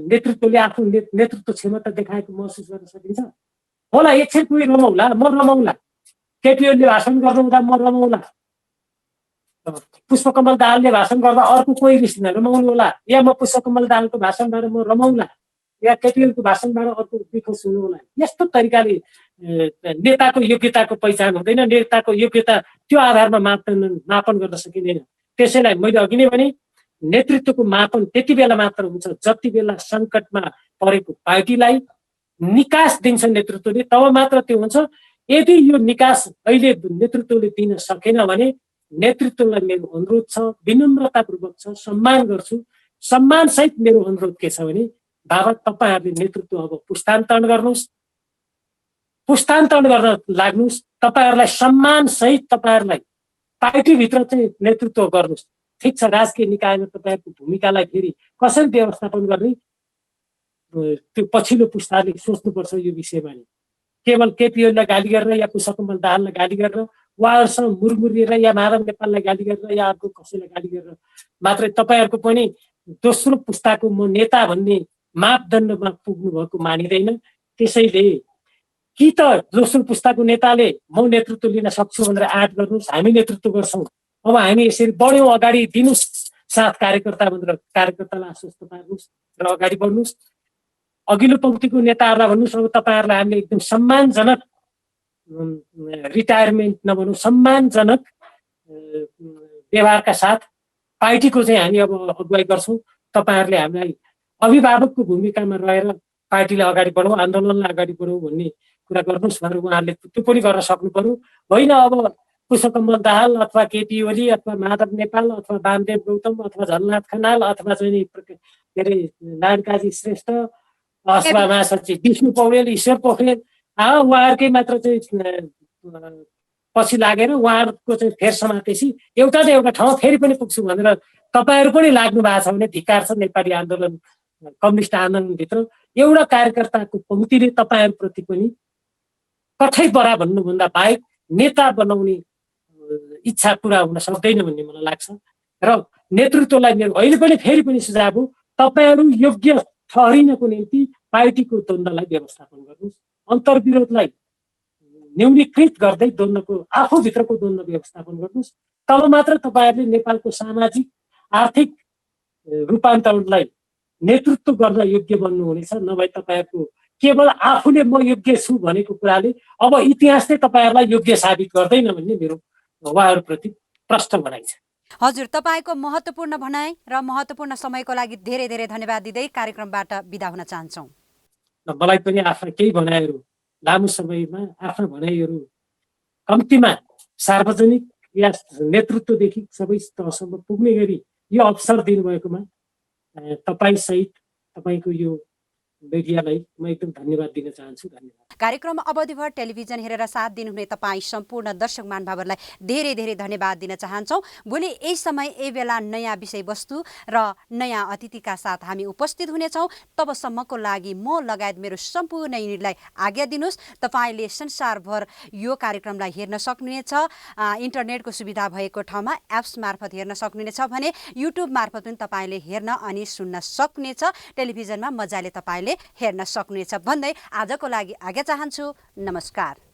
नेतृत्वले आफ्नो नेतृत्व क्षमता देखाएको महसुस गर्न सकिन्छ। होला एकछिन कोही रमाउला, म रमाउला, केपी ओलीले भाषण गर्नुहुँदा म रमाउला, पुष्पकमल दाहालले भाषण गर्दा अर्को कोही रमाउनु होला, या म पुष्पकमल दाहालको भाषणबाट म रमाउला, या केपी ओलीको भाषणबाट अर्को विखोज हुनु होला। यस्तो तरिकाले नेताको योग्यताको पहिचान हुँदैन, नेताको योग्यता त्यो आधारमा मापन गर्न सकिँदैन। त्यसैलाई मैले अघि नै भने नेतृत्वको मापन त्यति बेला मात्र हुन्छ जति बेला सङ्कटमा परेको पार्टीलाई निकास दिन्छ नेतृत्वले, तब मात्र त्यो हुन्छ। यदि यो निकास अहिले नेतृत्वले दिन सकेन भने नेतृत्वलाई मेरो अनुरोध छ, विनम्रतापूर्वक छ, सम्मान गर्छु। सम्मानसहित मेरो अनुरोध के छ भने बाबा तपाईँहरूले नेतृत्व अब पुस्तान्तरण गर्नुहोस्, पुस्तान्तरण गर्न लाग्नुहोस्। तपाईँहरूलाई सम्मानसहित तपाईँहरूलाई पार्टीभित्र चाहिँ नेतृत्व गर्नुहोस्। ठिक छ, राजकीय निकायमा तपाईँहरूको भूमिकालाई फेरि कसरी व्यवस्थापन गर्ने त्यो पछिल्लो पुस्ताले सोच्नुपर्छ। यो विषयमा नि केवल केपी ओलीलाई गाली गरेर या पुष्पकमल दाहाललाई गाली गरेर, उहाँहरूसँग मुरमुरिएर या माधव नेपाललाई गाली गरेर या अर्को कसैलाई गाली गरेर मात्रै तपाईँहरूको पनि दोस्रो पुस्ताको म नेता भन्ने मापदण्डमा पुग्नु भएको मानिँदैन। त्यसैले कि त दोस्रो पुस्ताको नेताले म नेतृत्व लिन सक्छु भनेर आँट गर्नुहोस्, हामी नेतृत्व गर्छौँ, अब हामी यसरी बढ्यौँ, अगाडि दिनुहोस् साथ कार्यकर्ता भनेर कार्यकर्तालाई आश्वस्त पार्नुहोस् र अगाडि बढ्नुहोस्। अघिल्लो पङ्क्तिको नेताहरूलाई भन्नुहोस् अब तपाईँहरूलाई हामीले एकदम सम्मानजनक रिटायरमेन्ट नभनौँ, सम्मानजनक व्यवहारका साथ पार्टीको चाहिँ हामी अब अगुवाई गर्छौँ। तपाईँहरूले हामीलाई अभिभावकको भूमिकामा रहेर पार्टीलाई अगाडि बढाउँ, आन्दोलनलाई अगाडि बढाउँ भन्ने कुरा गर्नुहोस् भनेर उहाँहरूले त्यो पनि गर्न सक्नु पर्यो। होइन अब पुष्पकमल दाहाल अथवा केपी ओली अथवा माधव नेपाल अथवा वामदेव गौतम अथवा झलनाथ खनाल अथवा चाहिँ के अरे नारायणकाजी श्रेष्ठ अथवा महासचिव विष्णु पौडेल, ईश्वर पोखरेल उहाँहरूकै मात्र चाहिँ पछि लागेर उहाँहरूको चाहिँ फेर समातेपछि एउटा न एउटा ठाउँ फेरि पनि पुग्छु भनेर तपाईँहरू पनि लाग्नु भएको छ भने धिक्कार छ। नेपाली आन्दोलन कम्युनिस्ट आन्दोलनभित्र एउटा कार्यकर्ताको पङ्क्तिले तपाईँहरूप्रति पनि कठै बरा भन्नुभन्दा बाहेक नेता बनाउने इच्छा पुरा हुन सक्दैन भन्ने मलाई लाग्छ। र नेतृत्वलाई मेरो अहिले पनि फेरि पनि सुझाव हो, तपाईँहरू योग्य ठहरिनको निम्ति पार्टीको द्वन्द्वलाई व्यवस्थापन गर्नुहोस्, अन्तर्विरोधलाई न्यूनीकृत गर्दै द्वन्द्वको आफूभित्रको द्वन्द्व व्यवस्थापन गर्नुहोस्। तब मात्र तपाईँहरूले नेपालको सामाजिक आर्थिक रूपान्तरणलाई नेतृत्व गर्न योग्य बन्नुहुनेछ। नभए तपाईँहरूको केवल आफूले म योग्य छु भनेको कुराले अब इतिहासले तपाईँहरूलाई योग्य साबित गर्दैन भन्ने मेरो उहाँहरूप्रति प्रश्न भनाइ छ। हजुर, तपाईँको महत्त्वपूर्ण भनाइ र महत्त्वपूर्ण समयको लागि धेरै धेरै धन्यवाद दिँदै कार्यक्रमबाट बिदा हुन चाहन्छौँ। मलाई पनि आफ्ना केही भनाइहरू लामो समयमा आफ्ना भनाइहरू कम्तीमा सार्वजनिक या नेतृत्वदेखि सबै तहसम्म पुग्ने गरी यो अवसर दिनुभएकोमा तपाईँसहित तपाईँको यो मिडियालाई म एकदम धन्यवाद दिन चाहन्छु। धन्यवाद। कार्यक्रम अवधिभर टेलिभिजन हेरेर साथ दिनुहुने तपाईँ सम्पूर्ण दर्शक महानुभावहरूलाई धेरै धेरै धन्यवाद दिन चाहन्छौँ। भोलि यही समय यही बेला नयाँ विषयवस्तु र नयाँ अतिथिका साथ हामी उपस्थित हुनेछौँ। तबसम्मको लागि म लगायत मेरो सम्पूर्ण युनिटलाई आज्ञा दिनुहोस्। तपाईँले संसारभर यो कार्यक्रमलाई हेर्न सक्नुहुनेछ। इन्टरनेटको सुविधा भएको ठाउँमा एप्स मार्फत हेर्न सक्नुहुनेछ भने युट्युब मार्फत पनि तपाईँले हेर्न अनि सुन्न सक्नुहुनेछ। टेलिभिजनमा मजाले तपाईँले हेर्न सक्नुहुनेछ भन्दै आजको लागि आज्ञा चाहन्छु। नमस्कार।